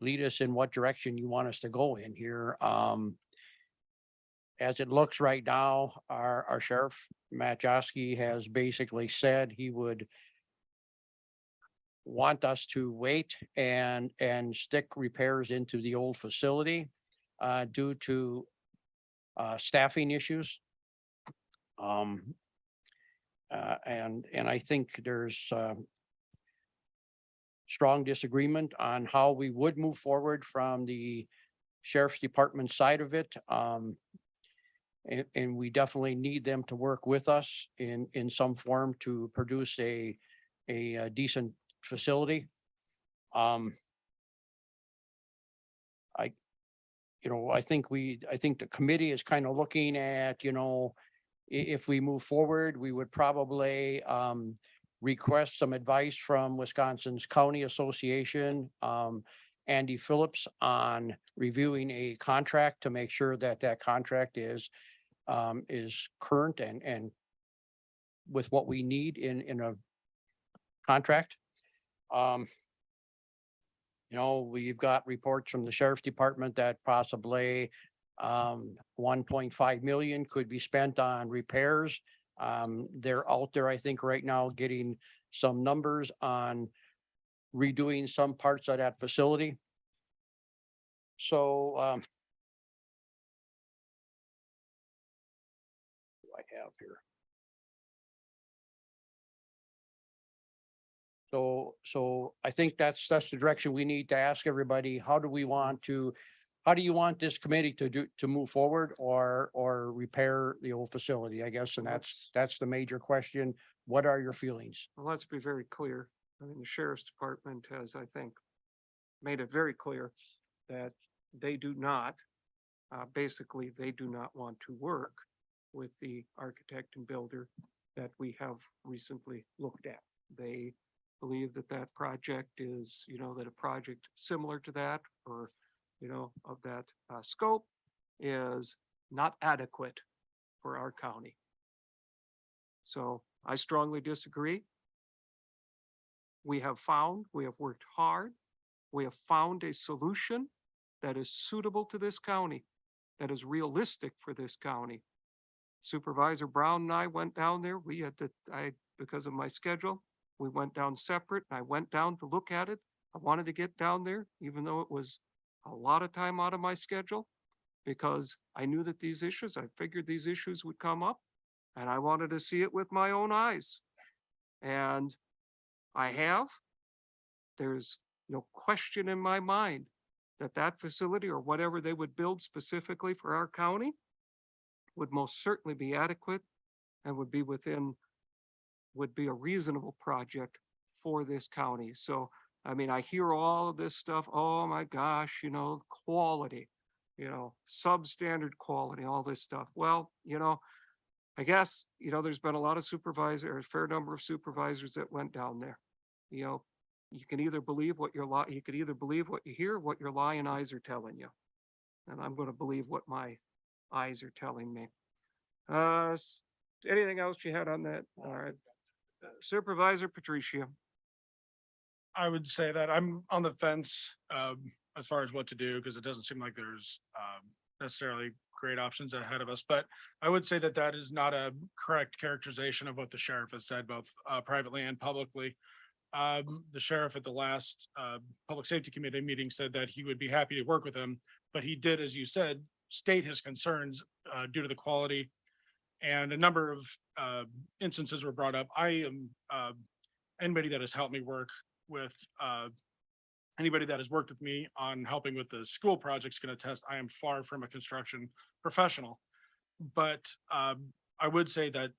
lead us in what direction you want us to go in here. as it looks right now, our sheriff, Matt Josky, has basically said he would want us to wait and stick repairs into the old facility due to staffing issues. And I think there's strong disagreement on how we would move forward from the sheriff's department side of it. And we definitely need them to work with us in some form to produce a decent facility. I think the committee is kind of looking at, if we move forward, we would probably request some advice from Wisconsin's County Association, Andy Phillips, on reviewing a contract to make sure that that contract is current and with what we need in a contract. We've got reports from the sheriff's department that possibly 1.5 million could be spent on repairs. They're out there, I think, right now getting some numbers on redoing some parts of that facility. So what do I have here? So I think that's the direction we need to ask everybody. How do you want this committee to move forward or repair the old facility, I guess? And that's the major question. What are your feelings? Well, let's be very clear. I mean, the sheriff's department has, I think, made it very clear that they do not, basically, they do not want to work with the architect and builder that we have recently looked at. They believe that that project is, that a project similar to that or, of that scope is not adequate for our county. So I strongly disagree. We have worked hard. We have found a solution that is suitable to this county, that is realistic for this county. Supervisor Brown and I went down there. Because of my schedule, we went down separate. I went down to look at it. I wanted to get down there, even though it was a lot of time out of my schedule, because I knew that I figured these issues would come up, and I wanted to see it with my own eyes. And I have. There's no question in my mind that that facility or whatever they would build specifically for our county would most certainly be adequate and would be a reasonable project for this county. So, I mean, I hear all of this stuff. Oh my gosh, quality, substandard quality, all this stuff. Well, I guess, there's been a fair number of supervisors that went down there. You can either believe what you hear, what your lying eyes are telling you. And I'm going to believe what my eyes are telling me. Anything else you had on that? All right. Supervisor Patricia. I would say that I'm on the fence as far as what to do, because it doesn't seem like there's necessarily great options ahead of us. But I would say that is not a correct characterization of what the sheriff has said, both privately and publicly. The sheriff at the last Public Safety Committee meeting said that he would be happy to work with him, but he did, as you said, state his concerns due to the quality. And a number of instances were brought up. I am anybody that has helped me work with anybody that has worked with me on helping with the school projects can attest I am far from a construction professional. But I would say that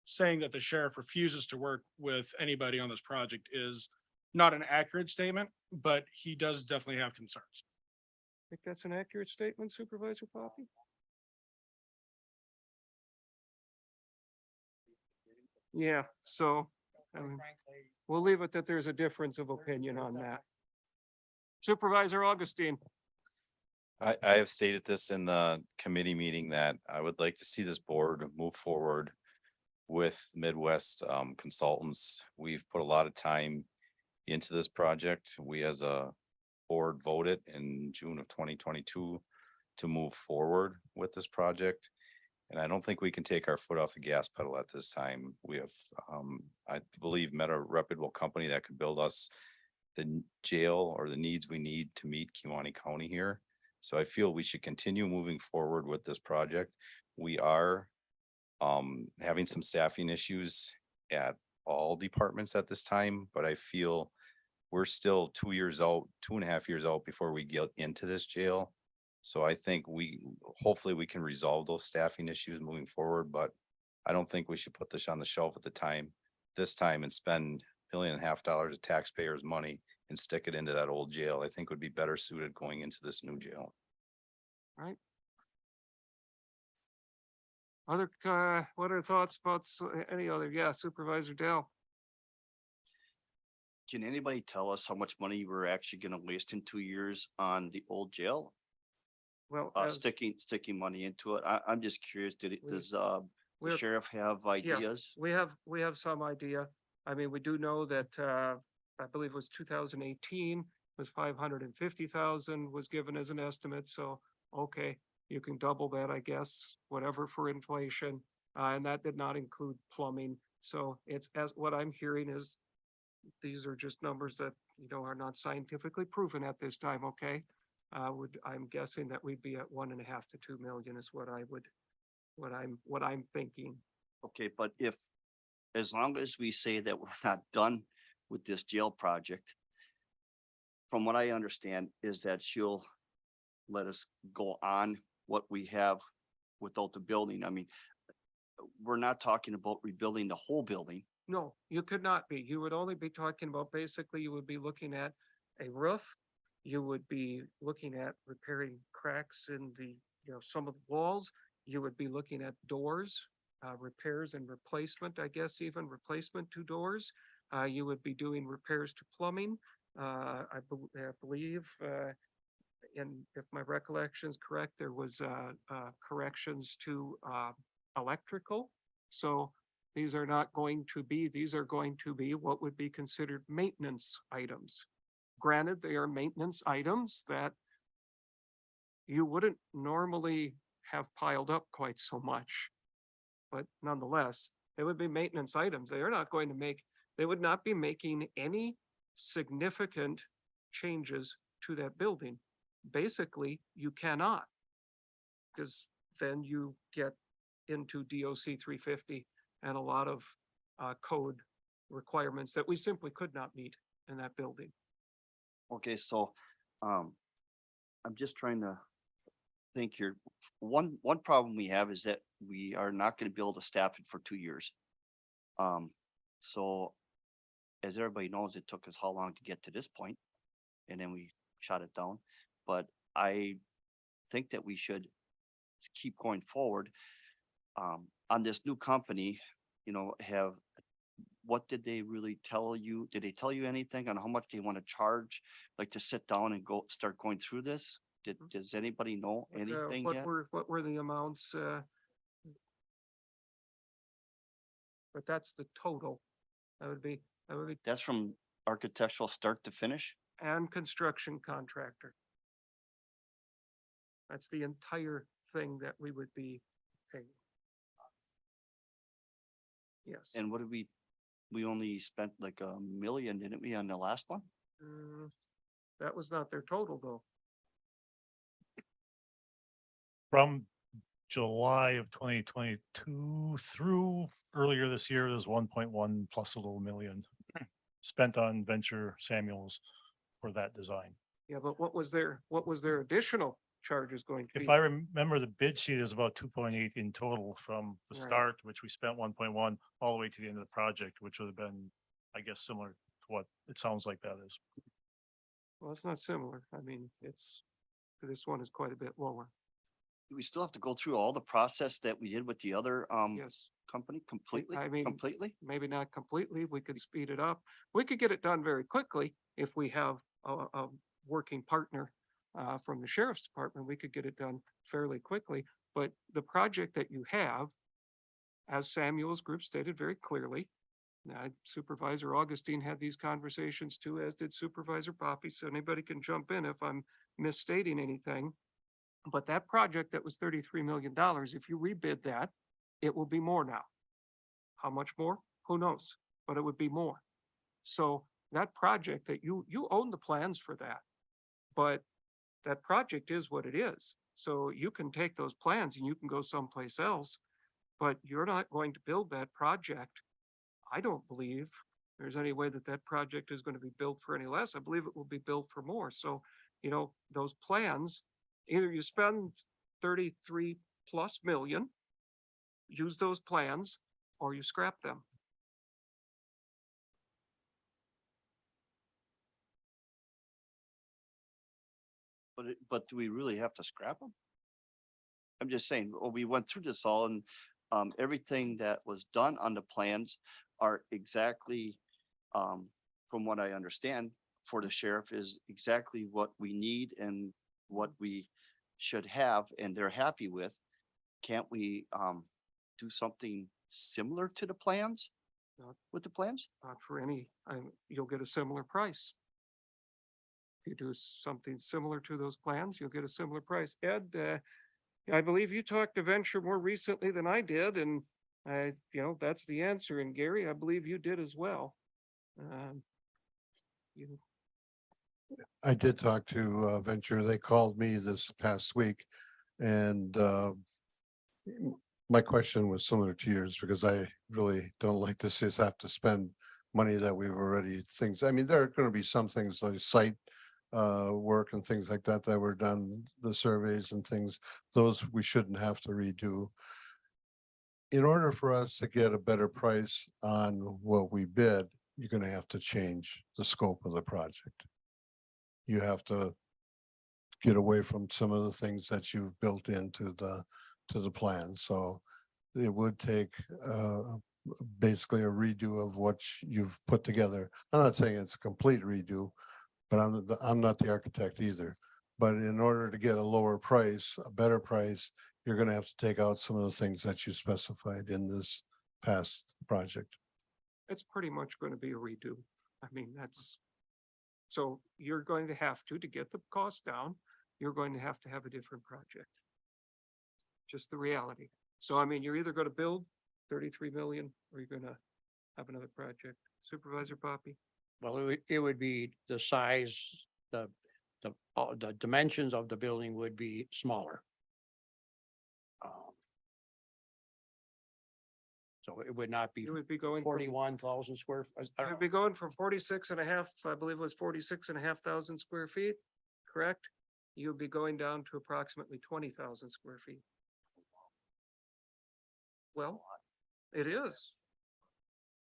saying that the sheriff refuses to work with anybody on this project is not an accurate statement, but he does definitely have concerns. I think that's an accurate statement, Supervisor Poppy. Yeah, so we'll leave it that there's a difference of opinion on that. Supervisor Augustine. I have stated this in the committee meeting that I would like to see this board move forward with Midwest consultants. We've put a lot of time into this project. We as a board voted in June of 2022 to move forward with this project. And I don't think we can take our foot off the gas pedal at this time. We have, I believe, met a reputable company that could build us the jail or the needs we need to meet Kewaunee County here. So I feel we should continue moving forward with this project. We are having some staffing issues at all departments at this time, but I feel we're still 2 years out, 2.5 years out before we get into this jail. So I think hopefully we can resolve those staffing issues moving forward, but I don't think we should put this on the shelf at this time and spend $1.5 million of taxpayers' money and stick it into that old jail. I think would be better suited going into this new jail. Right. What are thoughts about any other? Yeah, Supervisor Dale. Can anybody tell us how much money we're actually gonna waste in 2 years on the old jail? Well, Sticking money into it? I'm just curious, does the we're- sheriff have ideas? we have some idea. I mean, we do know that, I believe it was 2018 was 550,000 was given as an estimate. So, okay, you can double that, I guess, whatever for inflation. And that did not include plumbing. So it's, as what I'm hearing is these are just numbers that, are not scientifically proven at this time. Okay. I'm guessing that we'd be at 1.5 to 2 million is what I'm thinking. Okay, but as long as we say that we're not done with this jail project, from what I understand is that she'll let us go on what we have without the building. I mean, we're not talking about rebuilding the whole building. No, you could not be. You would only be talking about, basically, you would be looking at a roof. You would be looking at repairing cracks in the, some of the walls. You would be looking at doors, repairs and replacement, I guess, even replacement to doors. You would be doing repairs to plumbing. I believe, and if my recollection is correct, there was corrections to electrical. So these are going to be what would be considered maintenance items. Granted, they are maintenance items that you wouldn't normally have piled up quite so much. But nonetheless, they would be maintenance items. They would not be making any significant changes to that building. Basically, you cannot, because then you get into DOC 350 and a lot of code requirements that we simply could not meet in that building. Okay, so I'm just trying to think here. One problem we have is that we are not going to be able to staff it for 2 years. So as everybody knows, it took us how long to get to this point, and then we shot it down. But I think that we should keep going forward on this new company. What did they really tell you? Did they tell you anything on how much they want to charge, like to sit down and start going through this? Does anybody know anything yet? What were the amounts? But that's the total. That would be, That's from architectural start to finish? and construction contractor. That's the entire thing that we would be paying. Yes. And what did we only spent like $1 million, didn't we, on the last one? That was not their total though. From July of 2022 through earlier this year, there's 1.1 plus a little million spent on Venture Samuels for that design. Yeah, but what was their additional charges going to be? If I remember the bid sheet is about 2.8 in total from the Right. start, which we spent 1.1 all the way to the end of the project, which would have been, I guess, similar to what it sounds like that is. Well, it's not similar. I mean, this one is quite a bit lower. Do we still have to go through all the process that we did with the other Yes. company completely? I mean, Completely? maybe not completely. We could speed it up. We could get it done very quickly if we have a working partner from the sheriff's department. We could get it done fairly quickly. But the project that you have, as Samuel's group stated very clearly, Supervisor Augustine had these conversations too, as did Supervisor Poppy. So anybody can jump in if I'm misstating anything. But that project that was $33 million, if you rebid that, it will be more now. How much more? Who knows? But it would be more. So that project that you own the plans for that, but that project is what it is. So you can take those plans and you can go someplace else, but you're not going to build that project. I don't believe there's any way that that project is going to be built for any less. I believe it will be built for more. So, you know, those plans, either you spend 33+ million, use those plans, or you scrap them. But do we really have to scrap them? I'm just saying, well, we went through this all and everything that was done on the plans are exactly, from what I understand, for the sheriff is exactly what we need and what we should have, and they're happy with. Can't we do something similar to the plans? With the plans? Not for any, you'll get a similar price. If you do something similar to those plans, you'll get a similar price. Ed, I believe you talked to Venture more recently than I did, and that's the answer. And Gary, I believe you did as well. I did talk to Venture. They called me this past week, and my question was similar to yours, because I really don't like to just have to spend money that we've already things. I mean, there are going to be some things like site work and things like that that were done, the surveys and things, those we shouldn't have to redo. In order for us to get a better price on what we bid, you're going to have to change the scope of the project. You have to get away from some of the things that you've built into the plan. So it would take basically a redo of what you've put together. I'm not saying it's a complete redo, but I'm not the architect either. But in order to get a lower price, a better price, you're going to have to take out some of the things that you specified in this past project. It's pretty much going to be a redo. I mean, so you're going to have to get the cost down, you're going to have a different project. Just the reality. So, I mean, you're either going to build 33 million or you're going to have another project. Supervisor Poppy? Well, it would be the size, the dimensions of the building would be smaller. So it would not be You would be going from 41,000 square. You'd be going from 46.5, I believe it was 46,500 square feet, correct? You'd be going down to approximately 20,000 square feet. Well, it is.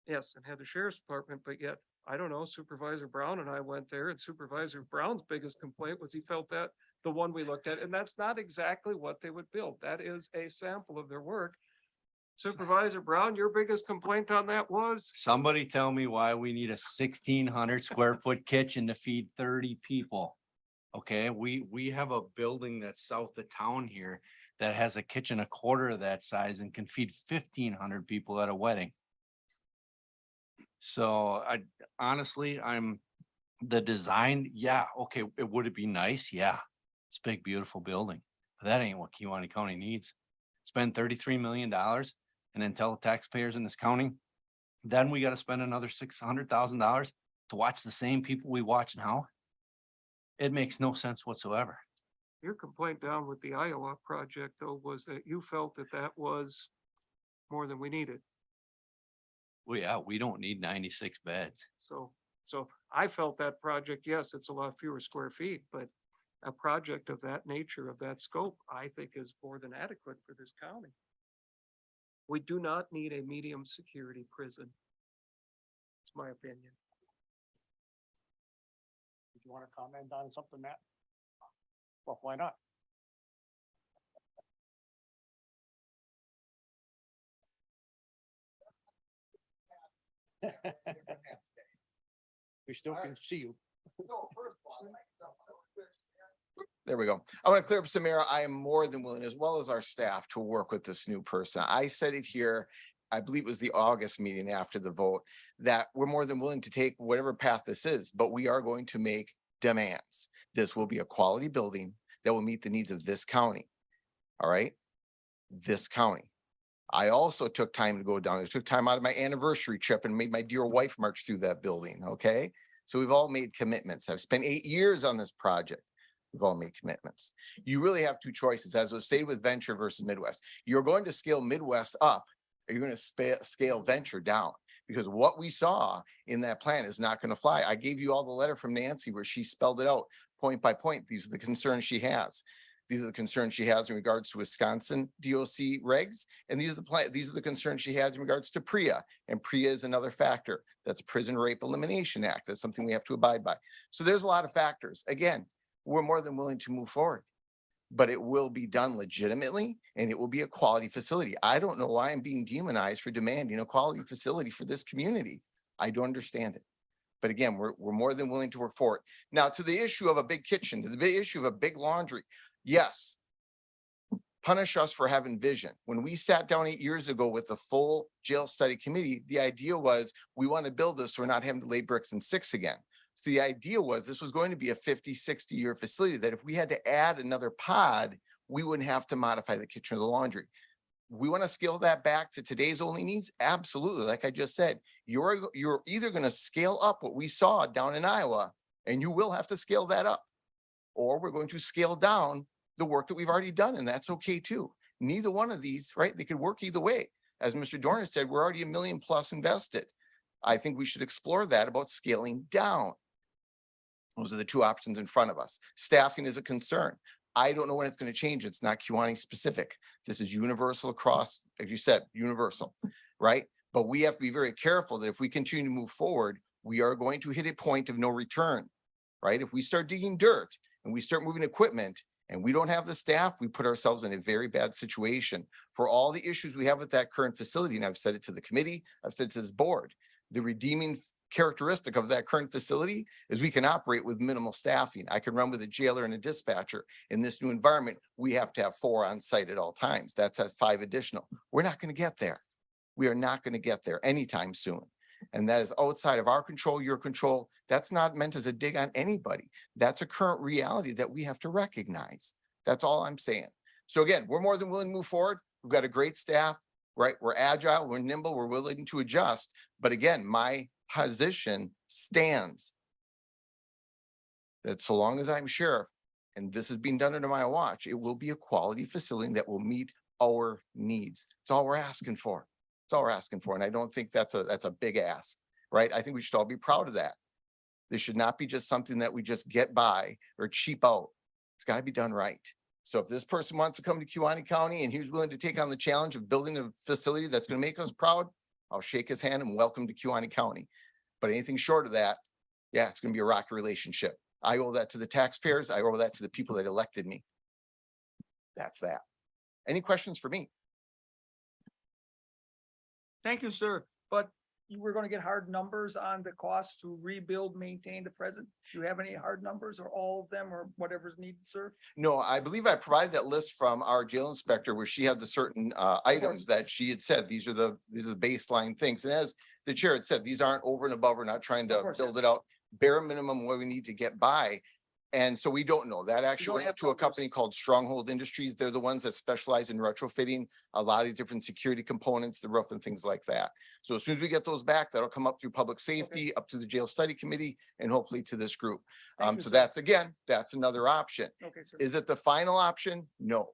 Yes, and had the sheriff's department, but yet, I don't know, Supervisor Brown and I went there, and Supervisor Brown's biggest complaint was he felt that the one we looked at, and that's not exactly what they would build. That is a sample of their work. Supervisor Brown, your biggest complaint on that was? Somebody tell me why we need a 1,600 square foot kitchen to feed 30 people. Okay, we have a building that's south of town here that has a kitchen a quarter of that size and can feed 1,500 people at a wedding. So honestly, the design, yeah, okay, would it be nice? Yeah, it's a big, beautiful building, but that ain't what Kewaunee County needs. Spend $33 million and then tell the taxpayers in this county, then we got to spend another $600,000 to watch the same people we watch now. It makes no sense whatsoever. Your complaint down with the Iowa project, though, was that you felt that that was more than we needed. Well, yeah, we don't need 96 beds. So I felt that project, yes, it's a lot fewer square feet, but a project of that nature, of that scope, I think is more than adequate for this county. We do not need a medium security prison. It's my opinion. Did you want to comment on something, Matt? Well, why not? We still can see you. There we go. I want to clear up some air. I am more than willing, as well as our staff, to work with this new person. I said it here, I believe it was the August meeting after the vote, that we're more than willing to take whatever path this is, but we are going to make demands. This will be a quality building. that will meet the needs of this county. All right? This county. I also took time to go down. I took time out of my anniversary trip and made my dear wife march through that building. Okay? So we've all made commitments. I've spent 8 years on this project. We've all made commitments. You really have two choices, as was stated with Venture versus Midwest. You're going to scale Midwest up, or you're going to scale Venture down. Because what we saw in that plan is not going to fly. I gave you all the letter from Nancy where she spelled it out point by point. These are the concerns she has. These are the concerns she has in regards to Wisconsin DOC regs. And these are the concerns she has in regards to PREA. And PREA is another factor. That's Prison Rape Elimination Act. That's something we have to abide by. So there's a lot of factors. Again, we're more than willing to move forward, but it will be done legitimately and it will be a quality facility. I don't know why I'm being demonized for demanding a quality facility for this community. I don't understand it. But again, we're more than willing to work for it. Now, to the issue of a big kitchen, to the big issue of a big laundry, yes, punish us for having vision. When we sat down 8 years ago with the full jail study committee, the idea was we want to build this so we're not having to lay bricks and sticks again. So the idea was this was going to be a 50, 60-year facility that if we had to add another pod, we wouldn't have to modify the kitchen or the laundry. We want to scale that back to today's only needs? Absolutely. Like I just said, you're either going to scale up what we saw down in Iowa, and you will have to scale that up, or we're going to scale down the work that we've already done, and that's okay too. Neither one of these, right? They could work either way. As Mr. Dorner said, we're already $1 million+ invested. I think we should explore that about scaling down. Those are the two options in front of us. Staffing is a concern. I don't know when it's going to change. It's not Kewaunee specific. This is universal across, as you said, universal, right? But we have to be very careful that if we continue to move forward, we are going to hit a point of no return, right? If we start digging dirt and we start moving equipment and we don't have the staff, we put ourselves in a very bad situation for all the issues we have with that current facility. And I've said it to the committee, I've said it to this board. The redeeming characteristic of that current facility is we can operate with minimal staffing. I can run with a jailer and a dispatcher. In this new environment, we have to have 4 on site at all times. That's at 5 additional. We're not going to get there. We are not going to get there anytime soon. And that is outside of our control, your control. That's not meant as a dig on anybody. That's a current reality that we have to recognize. That's all I'm saying. So again, we're more than willing to move forward. We've got a great staff, right? We're agile, we're nimble, we're willing to adjust. But again, my position stands that so long as I'm sheriff and this is being done under my watch, it will be a quality facility that will meet our needs. It's all we're asking for. It's all we're asking for. And I don't think that's a big ask, right? I think we should all be proud of that. This should not be just something that we just get by or cheap out. It's got to be done right. So if this person wants to come to Kewaunee County and he's willing to take on the challenge of building a facility that's going to make us proud, I'll shake his hand and welcome to Kewaunee County. But anything short of that, yeah, it's going to be a rocky relationship. I owe that to the taxpayers. I owe that to the people that elected me. That's that. Any questions for me? Thank you, sir. But you were going to get hard numbers on the cost to rebuild, maintain the present. Do you have any hard numbers or all of them or whatever's needed, sir? No, I believe I provided that list from our jail inspector where she had the certain items that she had said, these are the baseline things. And as the chair had said, these aren't over and above. We're not trying to build it out. Bare minimum what we need to get by. And so we don't know that actually went to a company called Stronghold Industries. They're the ones that specialize in retrofitting a lot of these different security components, the roof and things like that. So as soon as we get those back, that'll come up through public safety, up to the jail study committee, and hopefully to this group. So that's another option. Okay, sir. Is it the final option? No.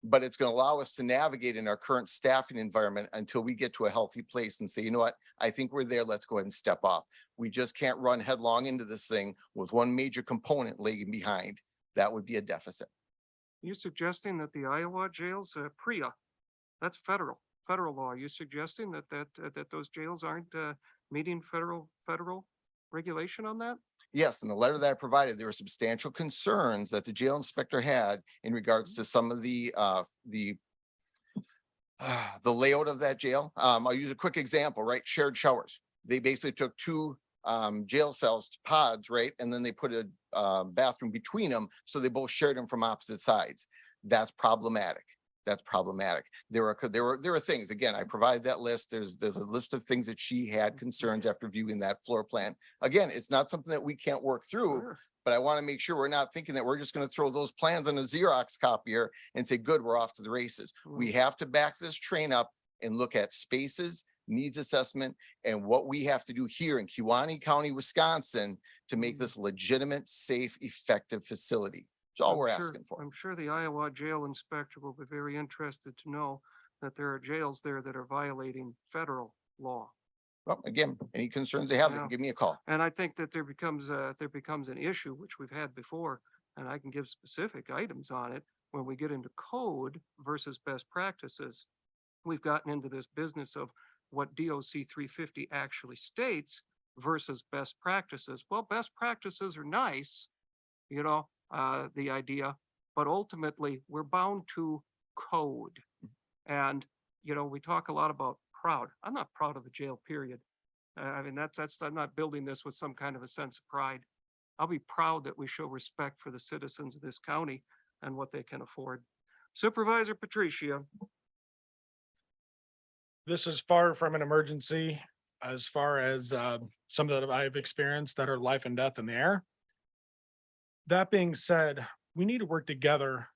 But it's going to allow us to navigate in our current staffing environment until we get to a healthy place and say, you know what, I think we're there. Let's go ahead and step off. We just can't run headlong into this thing with one major component lagging behind. That would be a deficit. You suggesting that the Iowa jails, PREA, that's federal law. Are you suggesting that those jails aren't meeting federal regulation on that? Yes, in the letter that I provided, there were substantial concerns that the jail inspector had in regards to some of the layout of that jail. I'll use a quick example, right? Shared showers. They basically took 2 jail cells pods, right? And then they put a bathroom between them. So they both shared them from opposite sides. That's problematic. that's problematic. There are things, again, I provide that list. There's a list of things that she had concerns after viewing that floor plan. Again, it's not something that we can't work through, Sure. but I want to make sure we're not thinking that we're just going to throw those plans on a Xerox copier and say, good, we're off to the races. We have to back this train up and look at spaces, needs assessment, and what we have to do here in Kewaunee County, Wisconsin, to make this legitimate, safe, effective facility. That's all we're asking for. I'm sure the Iowa jail inspector will be very interested to know that there are jails there that are violating federal law. Well, again, any concerns they have, they Yeah. can give me a call. And I think that there becomes an issue, which we've had before, and I can give specific items on it when we get into code versus best practices. We've gotten into this business of what DOC 350 actually states versus best practices. Well, best practices are nice, the idea, but ultimately we're bound to code. And, we talk a lot about proud. I'm not proud of the jail, period. I mean, I'm not building this with some kind of a sense of pride. I'll be proud that we show respect for the citizens of this county and what they can afford. Supervisor Patricia. This is far from an emergency as far as some that I've experienced that are life and death in the air. That being said, we need to work together,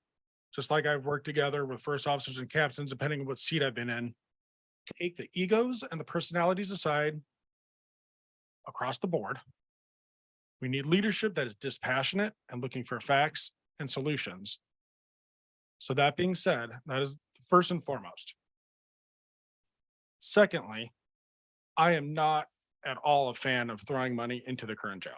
just like I've worked together with first officers and captains, depending on what seat I've been in. Take the egos and the personalities aside across the board. We need leadership that is dispassionate and looking for facts and solutions. So that being said, that is first and foremost. Secondly, I am not at all a fan of throwing money into the current jail.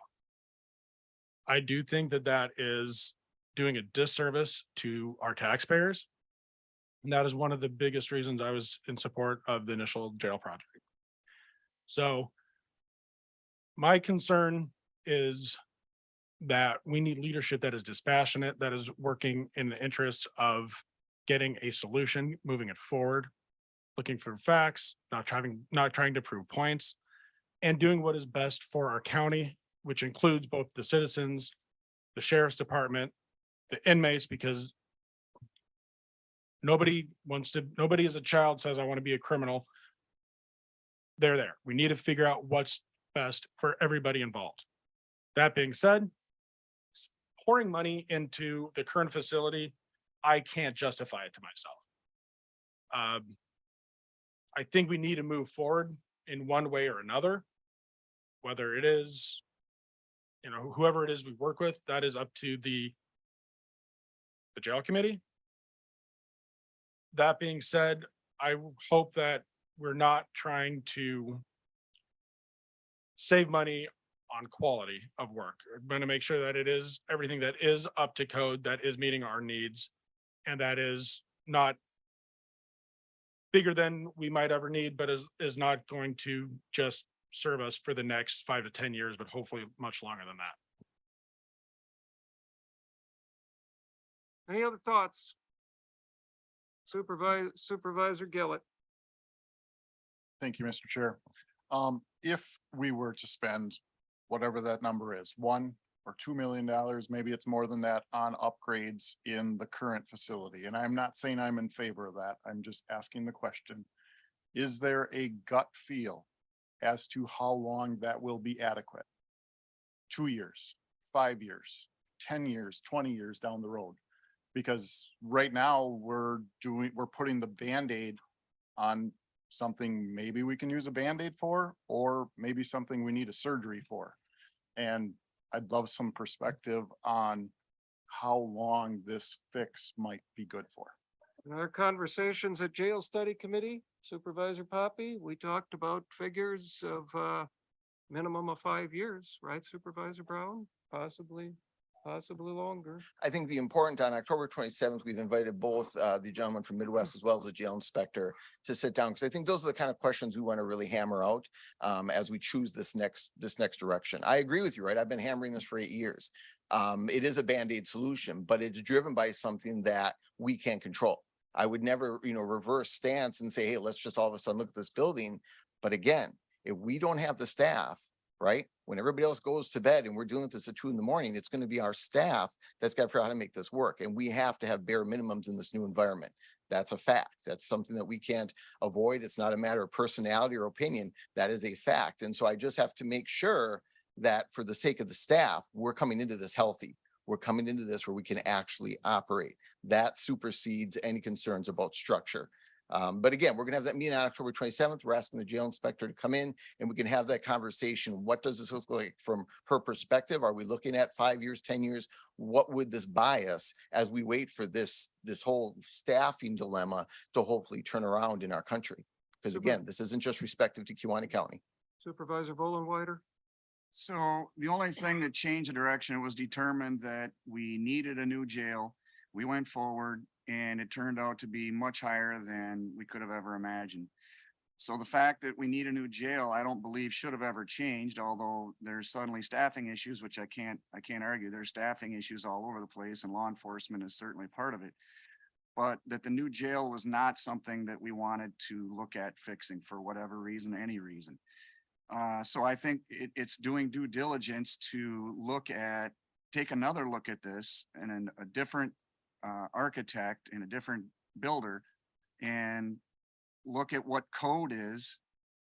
I do think that that is doing a disservice to our taxpayers. And that is one of the biggest reasons I was in support of the initial jail project. So my concern is that we need leadership that is dispassionate, that is working in the interests of getting a solution, moving it forward, looking for facts, not trying to prove points, and doing what is best for our county, which includes both the citizens, the sheriff's department, the inmates, because nobody as a child says, I want to be a criminal. They're there. We need to figure out what's best for everybody involved. That being said, pouring money into the current facility, I can't justify it to myself. I think we need to move forward in one way or another, whether it is, whoever it is we work with, that is up to the jail committee. That being said, I hope that we're not trying to save money on quality of work. We're going to make sure that it is everything that is up to code, that is meeting our needs, and that is not bigger than we might ever need, but is not going to just serve us for the next 5 to 10 years, but hopefully much longer than that. Any other thoughts? Supervisor Gillett. Thank you, Mr. Chair. If we were to spend whatever that number is, $1 or $2 million, maybe it's more than that, on upgrades in the current facility. And I'm not saying I'm in favor of that. I'm just asking the question. Is there a gut feel as to how long that will be adequate? 2 years, 5 years, 10 years, 20 years down the road? Because right now we're putting the Band-Aid on something maybe we can use a Band-Aid for, or maybe something we need a surgery for. And I'd love some perspective on how long this fix might be good for. In our conversations at Jail Study Committee, Supervisor Poppy, we talked about figures of minimum of 5 years, right, Supervisor Brown? Possibly longer. I think the important, on October 27th, we've invited both the gentleman from Midwest as well as the jail inspector to sit down, because I think those are the kind of questions we want to really hammer out as we choose this next direction. I agree with you, right? I've been hammering this for 8 years. It is a Band-Aid solution, but it's driven by something that we can't control. I would never, reverse stance and say, hey, let's just all of a sudden look at this building. But again, if we don't have the staff, right, When everybody else goes to bed and we're dealing with this at 2 a.m, it's going to be our staff that's got to figure out how to make this work. And we have to have bare minimums in this new environment. That's a fact. That's something that we can't avoid. It's not a matter of personality or opinion. That is a fact. And so I just have to make sure that for the sake of the staff, we're coming into this healthy. We're coming into this where we can actually operate. That supersedes any concerns about structure. But again, we're gonna have that meeting on October 27th. We're asking the jail inspector to come in and we can have that conversation. What does this look like from her perspective? Are we looking at 5 years, 10 years? What would this buy us as we wait for this whole staffing dilemma to hopefully turn around in our country? Because again, this isn't just respective to Kewaunee County. Supervisor Vollenweider? So the only thing that changed the direction, it was determined that we needed a new jail. We went forward and it turned out to be much higher than we could have ever imagined. So the fact that we need a new jail, I don't believe should have ever changed, although there's suddenly staffing issues, which I can't argue. There's staffing issues all over the place and law enforcement is certainly part of it. But that the new jail was not something that we wanted to look at fixing for whatever reason, any reason. So I think it's doing due diligence to take another look at this and a different architect and a different builder and look at what code is.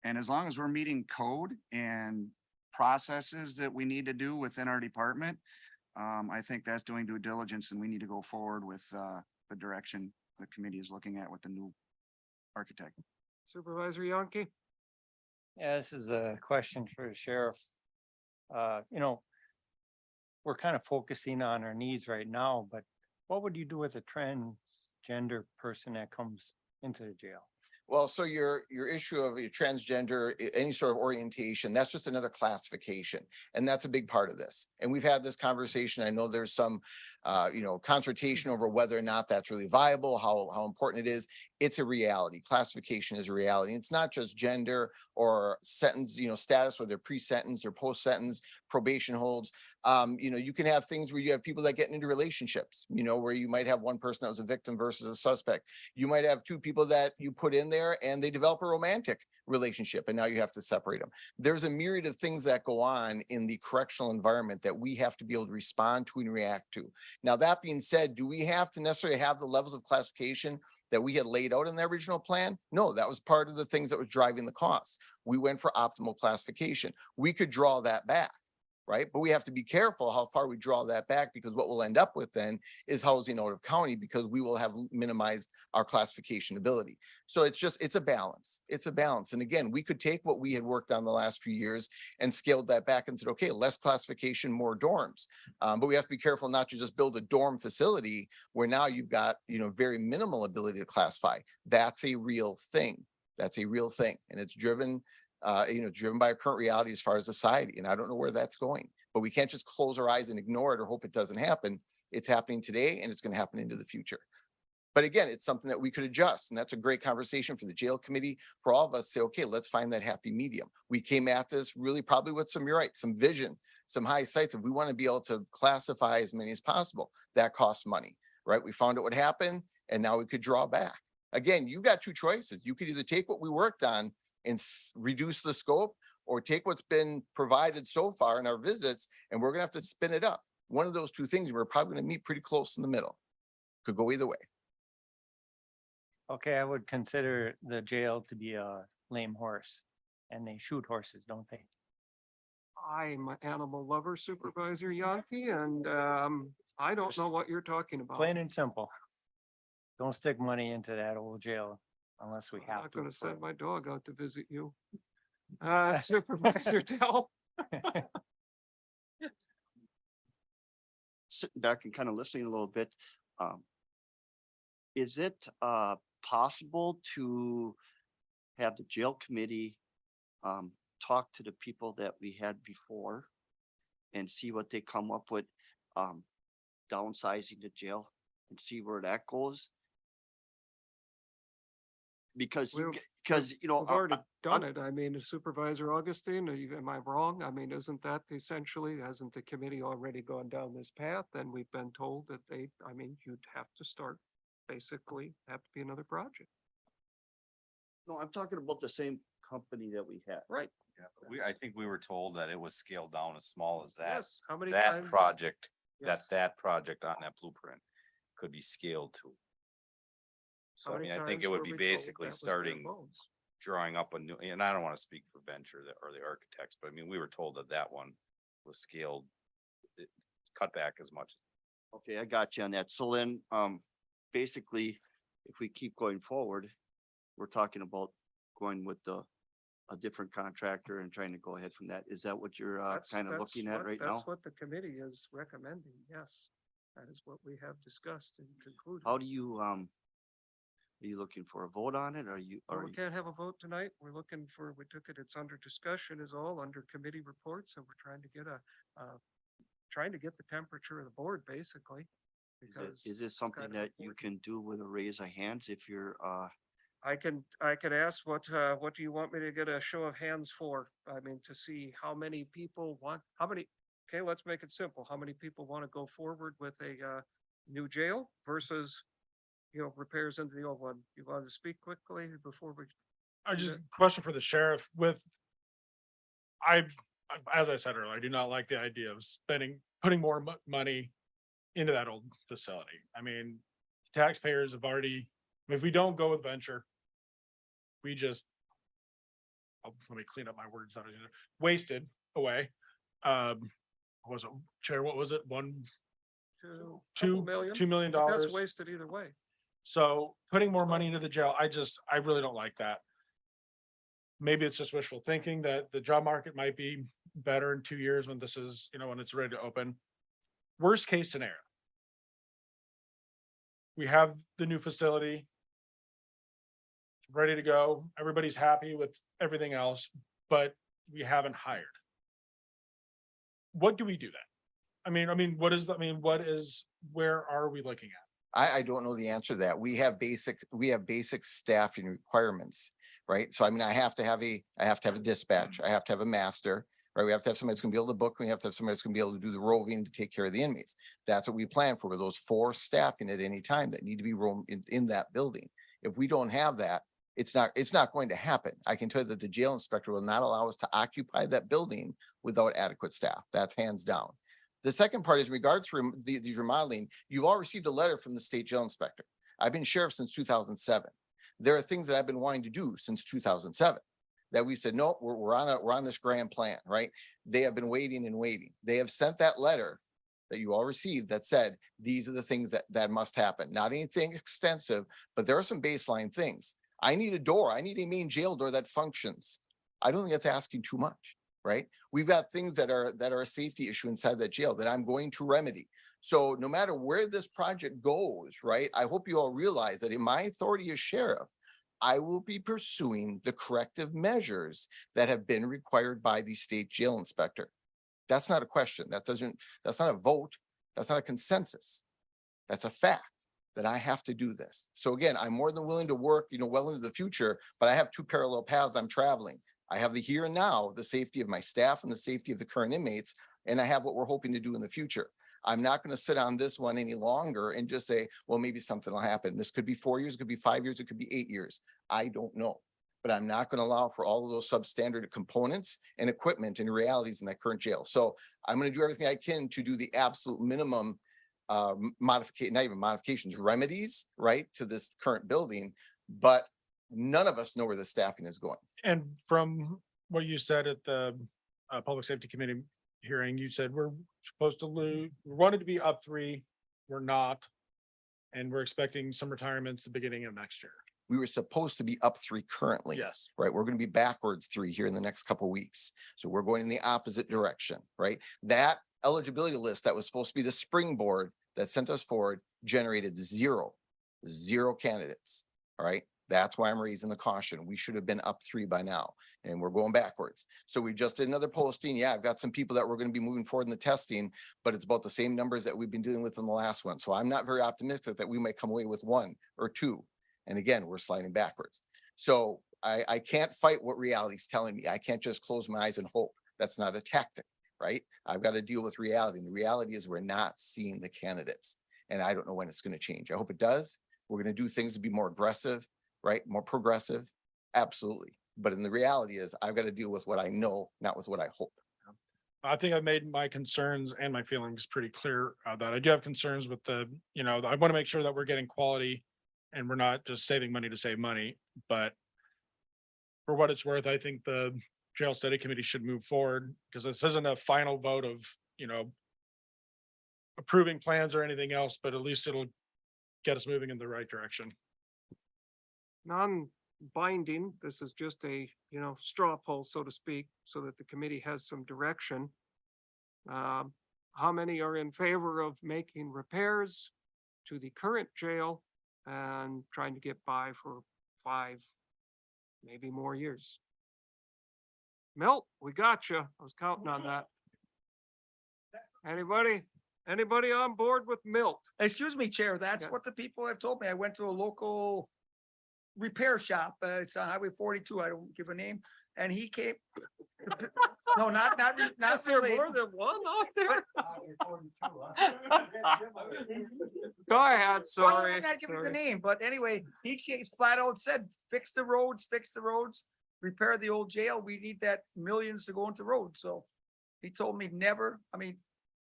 And as long as we're meeting code and processes that we need to do within our department, I think that's doing due diligence and we need to go forward with the direction the committee is looking at with the new architect. Supervisor Yonke? Yeah, this is a question for the sheriff. We're kind of focusing on our needs right now, but what would you do with a transgender person that comes into the jail? Well, so your issue of your transgender, any sort of orientation, that's just another classification. And that's a big part of this. And we've had this conversation. I know there's some, consultation over whether or not that's really viable, how important it is. It's a reality. Classification is a reality. It's not just gender or sentence, status, whether pre-sentence or post-sentence, probation holds. You can have things where you have people that get into relationships, where you might have one person that was a victim versus a suspect. You might have two people that you put in there and they develop a romantic relationship and now you have to separate them. There's a myriad of things that go on in the correctional environment that we have to be able to respond to and react to. Now, that being said, do we have to necessarily have the levels of classification that we had laid out in the original plan? No, that was part of the things that was driving the cost. We went for optimal classification. We could draw that back, right? But we have to be careful how far we draw that back, because what we'll end up with then is housing out of county, because we will have minimized our classification ability. So it's a balance. It's a balance. And again, we could take what we had worked on the last few years and scaled that back and said, okay, less classification, more dorms. But we have to be careful not to just build a dorm facility where now you've got, very minimal ability to classify. That's a real thing. That's a real thing. And it's driven by our current reality as far as society. And I don't know where that's going, but we can't just close our eyes and ignore it or hope it doesn't happen. It's happening today and it's going to happen into the future. But again, it's something that we could adjust. And that's a great conversation for the jail committee, for all of us to say, okay, let's find that happy medium. We came at this really probably with you're right, some vision, some high sights. If we want to be able to classify as many as possible, that costs money, right? We found out what happened and now we could draw back. Again, you've got two choices. You could either take what we worked on and reduce the scope, or take what's been provided so far in our visits, and we're gonna have to spin it up. One of those two things, we're probably gonna meet pretty close in the middle. Could go either way. Okay, I would consider the jail to be a lame horse, and they shoot horses, don't they? I'm an animal lover, Supervisor Yonke, and I don't know what you're talking about. Plain and simple. Don't stick money into that old jail unless we I'm have not to. gonna send my dog out to visit you. Supervisor Dell? Sitting back and kind of listening a little bit, is it possible to have the jail committee talk to the people that we had before and see what they come up with, downsizing the jail and see where that goes? Because We've already done it. I mean, Supervisor Augustine, am I wrong? I mean, isn't that essentially, hasn't the committee already gone down this path? And we've been told that you'd have to start, basically have to be another project. No, I'm talking about the same company that we had. Right. I think we were told that it was scaled down as small as that. Yes, how many That times? project, Yes. that project on that blueprint could be scaled to. So How I many mean, I think times it would were be we told basically that was bare starting, bones? drawing up a new, and I don't want to speak for Venture or the architects, but I mean, we were told that that one was scaled, cut back as much. Okay, I got you on that. So then, basically, if we keep going forward, we're talking about going with a different contractor and trying to go ahead from that. Is that what you're, kind of looking at right now? That's what the committee is recommending, yes. That is what we have discussed and concluded. How do you, are you looking for a vote on it? Are you, Well, are we can't have a vote tonight. We're looking for, we took it, it's under discussion is all, under committee reports, and we're trying to get trying to get the temperature of the board, basically. Because is this something kind of that you can do with a raise of hands if you're, I could ask what do you want me to get a show of hands for? I mean, to see how many people want, okay, let's make it simple. How many people want to go forward with a new jail versus, repairs into the old one? You want to speak quickly before we? I just, question for the sheriff with, as I said earlier, I do not like the idea of putting more money into that old facility. I mean, taxpayers have already, if we don't go with Venture, we just, let me clean up my words, wasted away. Was it, Chair, what was it? Couple million. $2 million. But that's wasted either way. So putting more money into the jail, I really don't like that. Maybe it's just wishful thinking that the job market might be better in 2 years when this is, when it's ready to open. Worst case scenario. We have the new facility ready to go. Everybody's happy with everything else, but we haven't hired. What do we do then? Where are we looking at? I don't know the answer to that. We have basic staffing requirements, right? So I mean, I have to have a dispatch, I have to have a master, right? We have to have somebody that's gonna be able to book, we have to have somebody that's gonna be able to do the roving to take care of the inmates. That's what we plan for, with those 4 staffing at any time that need to be roamed in that building. If we don't have that, it's not going to happen. I can tell you that the jail inspector will not allow us to occupy that building without adequate staff. That's hands down. The second part is in regards to these remodeling, you've all received a letter from the state jail inspector. I've been sheriff since 2007. There are things that I've been wanting to do since 2007 that we said, no, we're on this grand plan, right? They have been waiting and waiting. They have sent that letter that you all received that said, these are the things that must happen. Not anything extensive, but there are some baseline things. I need a door. I need a main jail door that functions. I don't think that's asking too much, right? We've got things that are a safety issue inside that jail that I'm going to remedy. So no matter where this project goes, right? I hope you all realize that in my authority as sheriff, I will be pursuing the corrective measures that have been required by the state jail inspector. That's not a question. That's not a vote. That's not a consensus. That's a fact that I have to do this. So again, I'm more than willing to work, well into the future, but I have 2 parallel paths I'm traveling. I have the here and now, the safety of my staff and the safety of the current inmates, and I have what we're hoping to do in the future. I'm not going to sit on this one any longer and just say, well, maybe something will happen. This could be 4 years, it could be 5 years, it could be 8 years. I don't know. But I'm not going to allow for all of those substandard components and equipment and realities in that current jail. So I'm going to do everything I can to do the absolute minimum not even modifications, remedies, right, to this current building. But none of us know where the staffing is going. And from what you said at the Public Safety Committee hearing, you said we're supposed to we wanted to be up 3, we're not. And we're expecting some retirements the beginning of next year. We were supposed to be up 3 currently. Yes. Right. We're going to be backwards 3 here in the next couple of weeks. So we're going in the opposite direction, right? That eligibility list that was supposed to be the springboard that sent us forward generated zero candidates. All right. That's why I'm raising the caution. We should have been up 3 by now, and we're going backwards. So we just did another posting. Yeah, I've got some people that we're going to be moving forward in the testing, but it's about the same numbers that we've been dealing with in the last one. So I'm not very optimistic that we might come away with 1 or 2. And again, we're sliding backwards. So I can't fight what reality is telling me. I can't just close my eyes and hope. That's not a tactic, right? I've got to deal with reality. And the reality is we're not seeing the candidates. And I don't know when it's going to change. I hope it does. We're going to do things to be more aggressive, right? More progressive. Absolutely. But in the reality is I've got to deal with what I know, not with what I hope. I think I've made my concerns and my feelings pretty clear that I do have concerns with I want to make sure that we're getting quality and we're not just saving money to save money. But for what it's worth, I think the jail study committee should move forward because this isn't a final vote of, approving plans or anything else, but at least it'll get us moving in the right direction. Non-binding, this is just a, straw poll, so to speak, so that the committee has some direction. How many are in favor of making repairs to the current jail and trying to get by for 5, maybe more years? Milt, we got you. I was counting on that. Anybody on board with Milt? Excuse me, Chair, that's Yeah. what the people have told me. I went to a local repair shop. It's on Highway 42. I don't give a name. And he came. No, not Is there related. more than one out there? Go ahead, Well, sorry. I'm not giving the sorry. name, but anyway, he flat out said, fix the roads, repair the old jail. We need that millions to go into roads. So he told me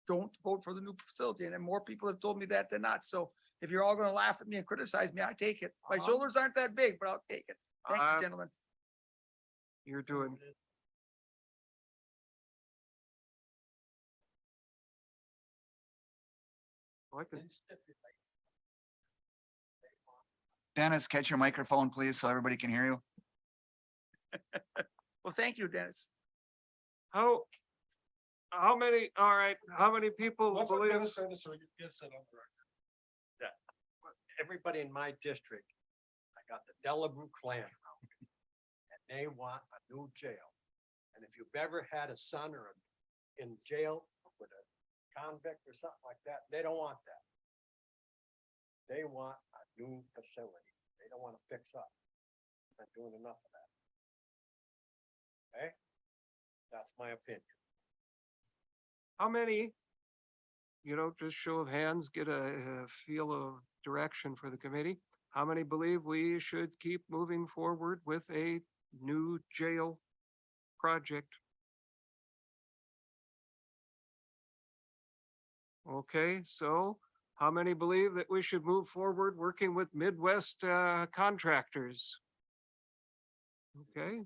don't vote for the new facility. And then more people have told me that than not. So if you're all gonna laugh at me and criticize me, I take it. My shoulders aren't that big, but I'll take it. Thank you, gentlemen. You're doing. I can. Dennis, catch your microphone, please, so everybody can hear you. Well, thank you, Dennis. How many, all right, how many people Let's get believe? a sentence so we can get set on the record. Everybody in my district, I got the Delabru clan around me, and they want a new jail. And if you've ever had a son in jail with a convict or something like that, they don't want that. They want a new facility. They don't want to fix up. Not doing enough of that. Okay? That's my opinion. How many, just show of hands, get a feel of direction for the committee? How many believe we should keep moving forward with a new jail project? Okay, so how many believe that we should move forward working with Midwest contractors? Okay,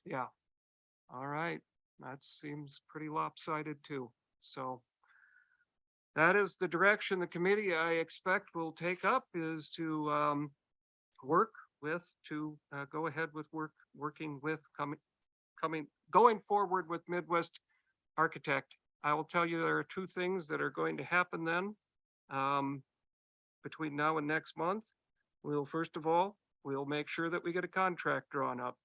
yeah, all right, that seems pretty lopsided too. So that is the direction the committee, I expect, will take up, is to go ahead with working with going forward with Midwest Architect. I will tell you there are 2 things that are going to happen then. Between now and next month, first of all, we'll make sure that we get a contract drawn up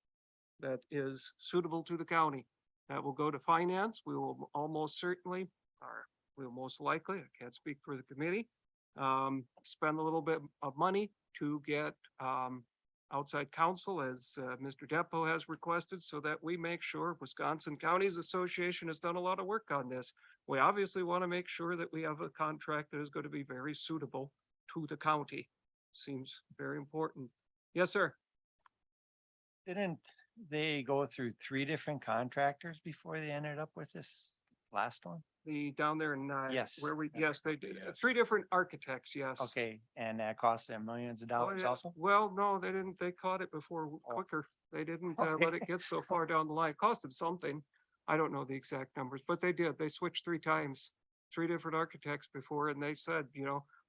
that is suitable to the county. That will go to finance. We will almost certainly, or we'll most likely, I can't speak for the committee, spend a little bit of money to get outside counsel, as Mr. Depo has requested, so that we make sure Wisconsin Counties Association has done a lot of work on this. We obviously want to make sure that we have a contract that is going to be very suitable to the county. Seems very important. Yes, sir. Didn't they go through 3 different contractors before they ended up with this last one? Down there in, Yes. yes, they did. 3 different architects, yes. Okay, and that cost them millions of Oh, dollars yeah. also? Well, no, they didn't. They caught it before quicker. They didn't let it get so far down the line. It cost them something. I don't know the exact numbers, but they did. They switched 3 times, 3 different architects before, and they said,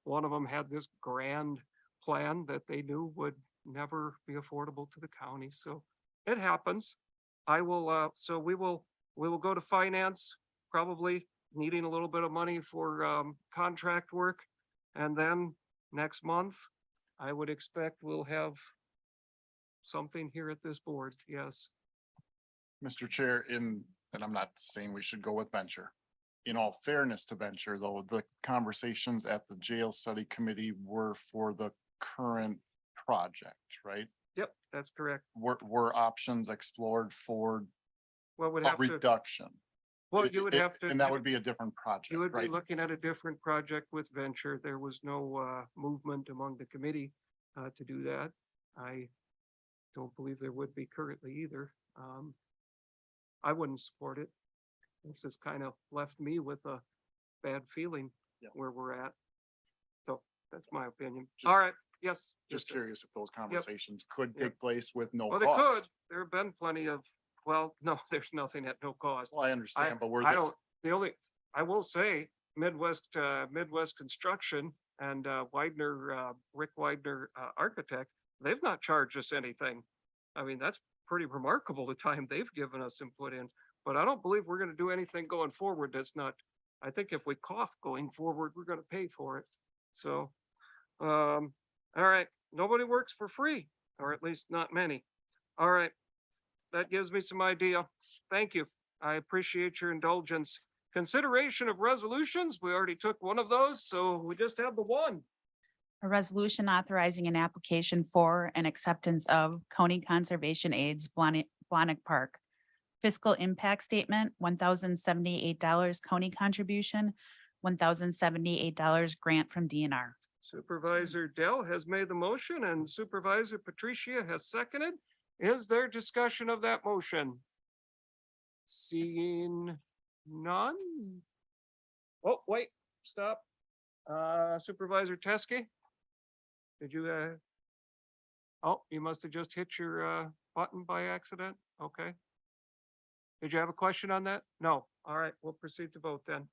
one of them had this grand plan that they knew would never be affordable to the county. So it happens. We will go to finance, probably needing a little bit of money for contract work. And then next month, I would expect we'll have something here at this board. Yes. Mr. Chair, and I'm not saying we should go with Venture. In all fairness to Venture, though, the conversations at the jail study committee were for the current project, right? Yep, that's correct. Were options explored for What would a have to, reduction? well, you would have to. And that would be a different project, You would be right? looking at a different project with Venture. There was no movement among the committee to do that. I don't believe there would be currently either. I wouldn't support it. This has kind of left me with a bad feeling where we're at. So that's my opinion. All right, yes. Just Mr. curious if those conversations could Yep. take place with no Well, they could. cost. There have been plenty of, well, no, there's nothing at no cost. Well, I understand, but we're I just, don't, I will say Midwest Construction and Widener, Rick Widener, architect, they've not charged us anything. I mean, that's pretty remarkable, the time they've given us and put in, but I don't believe we're gonna do anything going forward that's not, I think if we cough going forward, we're gonna pay for it. So, all right, nobody works for free, or at least not many. All right, that gives me some idea. Thank you. I appreciate your indulgence. Consideration of resolutions, we already took one of those, so we just have the one. A resolution authorizing an application for and acceptance of county conservation aids, Blonick Park. Fiscal impact statement, $1,078 county contribution, $1,078 grant from DNR. Supervisor Dell has made the motion and Supervisor Patricia has seconded. Is there discussion of that motion? Seeing none? Oh, wait, stop. Supervisor Teske? Did you, oh, you must have just hit your, button by accident? Okay. Did you have a question on that? No. All right, we'll proceed to vote then.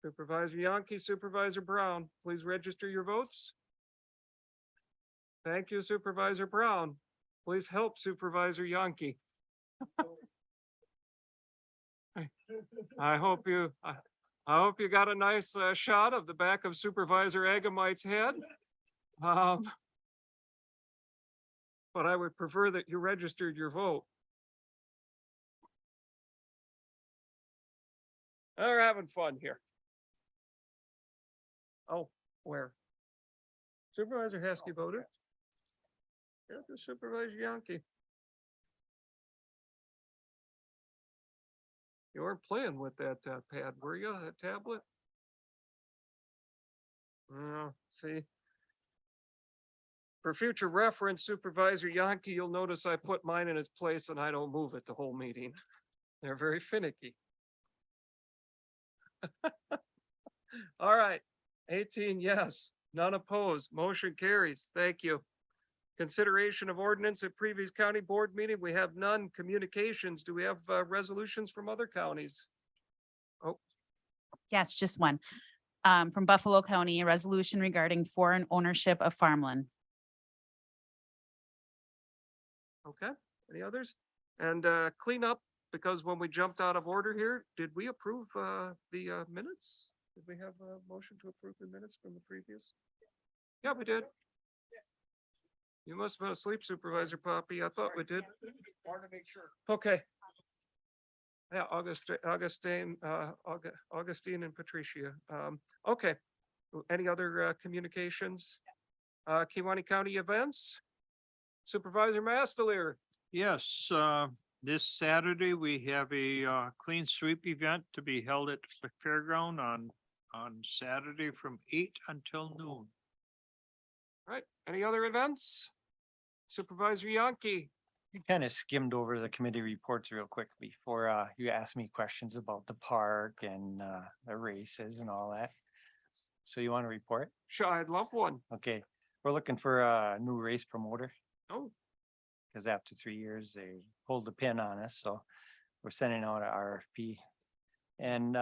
Supervisor Yankee, Supervisor Brown, please register your votes. Thank you, Supervisor Brown. Please help Supervisor Yankee. I hope you got a nice shot of the back of Supervisor Agamite's head. But I would prefer that you registered your vote. They're having fun here. Oh, where? Supervisor Heskey voted. Yeah, the Supervisor Yankee. You weren't playing with that pad, were you? That tablet? See. For future reference, Supervisor Yankee, you'll notice I put mine in its place and I don't move it the whole meeting. They're very finicky. All right, 18 yes, none opposed, motion carries. Thank you. Consideration of ordinance at previous county board meeting, we have none. Communications, do we have resolutions from other counties? Oh, Yes, just one. From Buffalo County, a resolution regarding foreign ownership of farmland. okay, any others? And clean up, because when we jumped out of order here, did we approve the minutes? Did we have a motion to approve the minutes from the previous? Yeah, we did. You must have been asleep, Supervisor Poppy. I thought we did. Okay. Yeah, Augustine and Patricia. Okay. Any other communications? Kewaunee County events? Supervisor Mastelier. Yes, this Saturday, we have a clean sweep event to be held at the fairground on Saturday from 8 until noon. Right, any other events? Supervisor Yankee. You kind of skimmed over the committee reports real quick before you asked me questions about the park and the races and all that. So you want to report? Sure, I'd love one. Okay, we're looking for a new race promoter. Oh. Because after 3 years, they pulled the pin on us, so we're sending out an RFP. And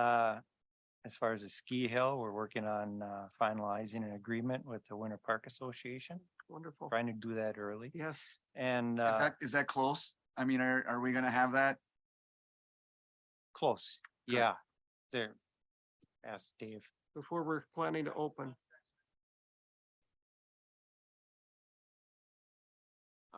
as far as the ski hill, we're working on finalizing an agreement with the Winter Park Association. Wonderful. Trying to do that early. Yes. And Is that close? I mean, are we gonna have that? close, yeah, there. Ask Dave. Before we're planning to open.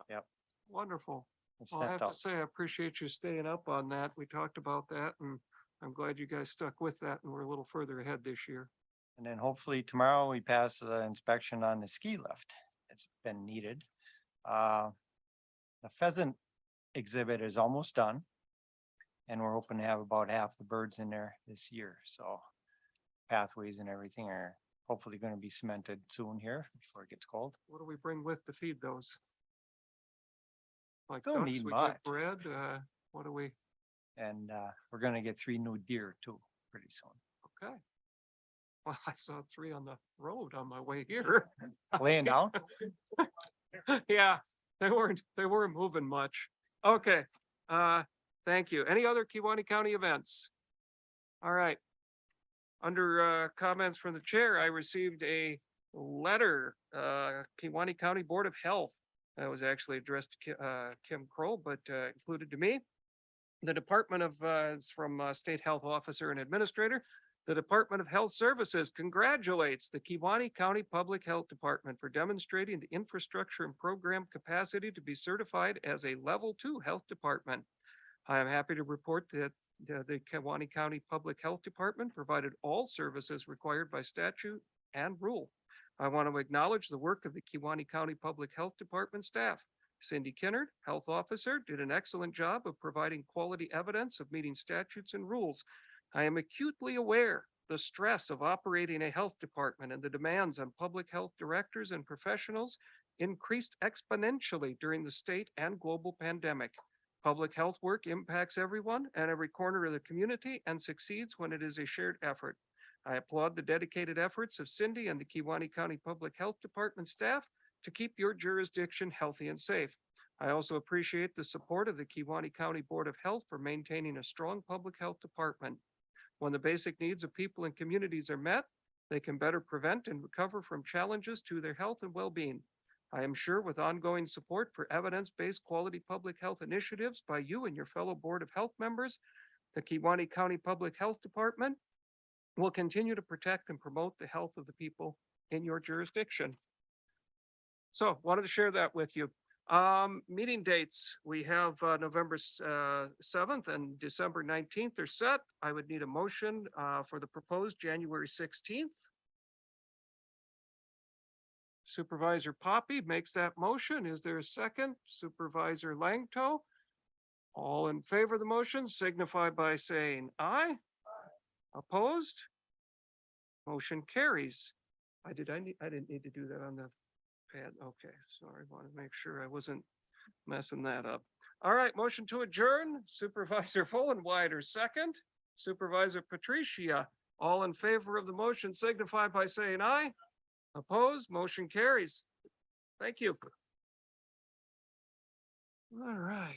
Yep. Wonderful. It's Well, I have sent to out. say, I appreciate you staying up on that. We talked about that and I'm glad you guys stuck with that and we're a little further ahead this year. And then hopefully tomorrow we pass the inspection on the ski lift. It's been needed. The pheasant exhibit is almost done. And we're hoping to have about half the birds in there this year, so pathways and everything are hopefully going to be cemented soon here before it gets cold. What do we bring with to feed those? Like Don't ducks, need we much. get bread, what do we, And we're gonna get 3 new deer too, pretty soon. okay. Well, I saw 3 on the road on my way here. Laying down? Yeah, they weren't moving much. Okay, thank you. Any other Kewaunee County events? All right. Under comments from the chair, I received a letter, Kewaunee County Board of Health. That was actually addressed to Kim Kroll, but included to me. The Department of, it's from State Health Officer and Administrator. The Department of Health Services congratulates the Kewaunee County Public Health Department for demonstrating the infrastructure and program capacity to be certified as a Level 2 health department. I am happy to report that the Kewaunee County Public Health Department provided all services required by statute and rule. I want to acknowledge the work of the Kewaunee County Public Health Department staff. Cindy Kinnard, Health Officer, did an excellent job of providing quality evidence of meeting statutes and rules. I am acutely aware the stress of operating a health department and the demands on public health directors and professionals increased exponentially during the state and global pandemic. Public health work impacts everyone and every corner of the community and succeeds when it is a shared effort. I applaud the dedicated efforts of Cindy and the Kewaunee County Public Health Department staff to keep your jurisdiction healthy and safe. I also appreciate the support of the Kewaunee County Board of Health for maintaining a strong public health department. When the basic needs of people and communities are met, they can better prevent and recover from challenges to their health and well-being. I am sure with ongoing support for evidence-based quality public health initiatives by you and your fellow Board of Health members, the Kewaunee County Public Health Department will continue to protect and promote the health of the people in your jurisdiction. So wanted to share that with you. Meeting dates, we have November 7th and December 19th are set. I would need a motion for the proposed January 16th. Supervisor Poppy makes that motion. Is there a second? Supervisor Langto? All in favor of the motion signify by saying aye. Opposed? Motion carries. I didn't need to do that on the pad. Okay, sorry, want to make sure I wasn't messing that up. All right, motion to adjourn. Supervisor Fullenwider, second. Supervisor Patricia, all in favor of the motion signify by saying aye. Opposed, motion carries. Thank you. All right.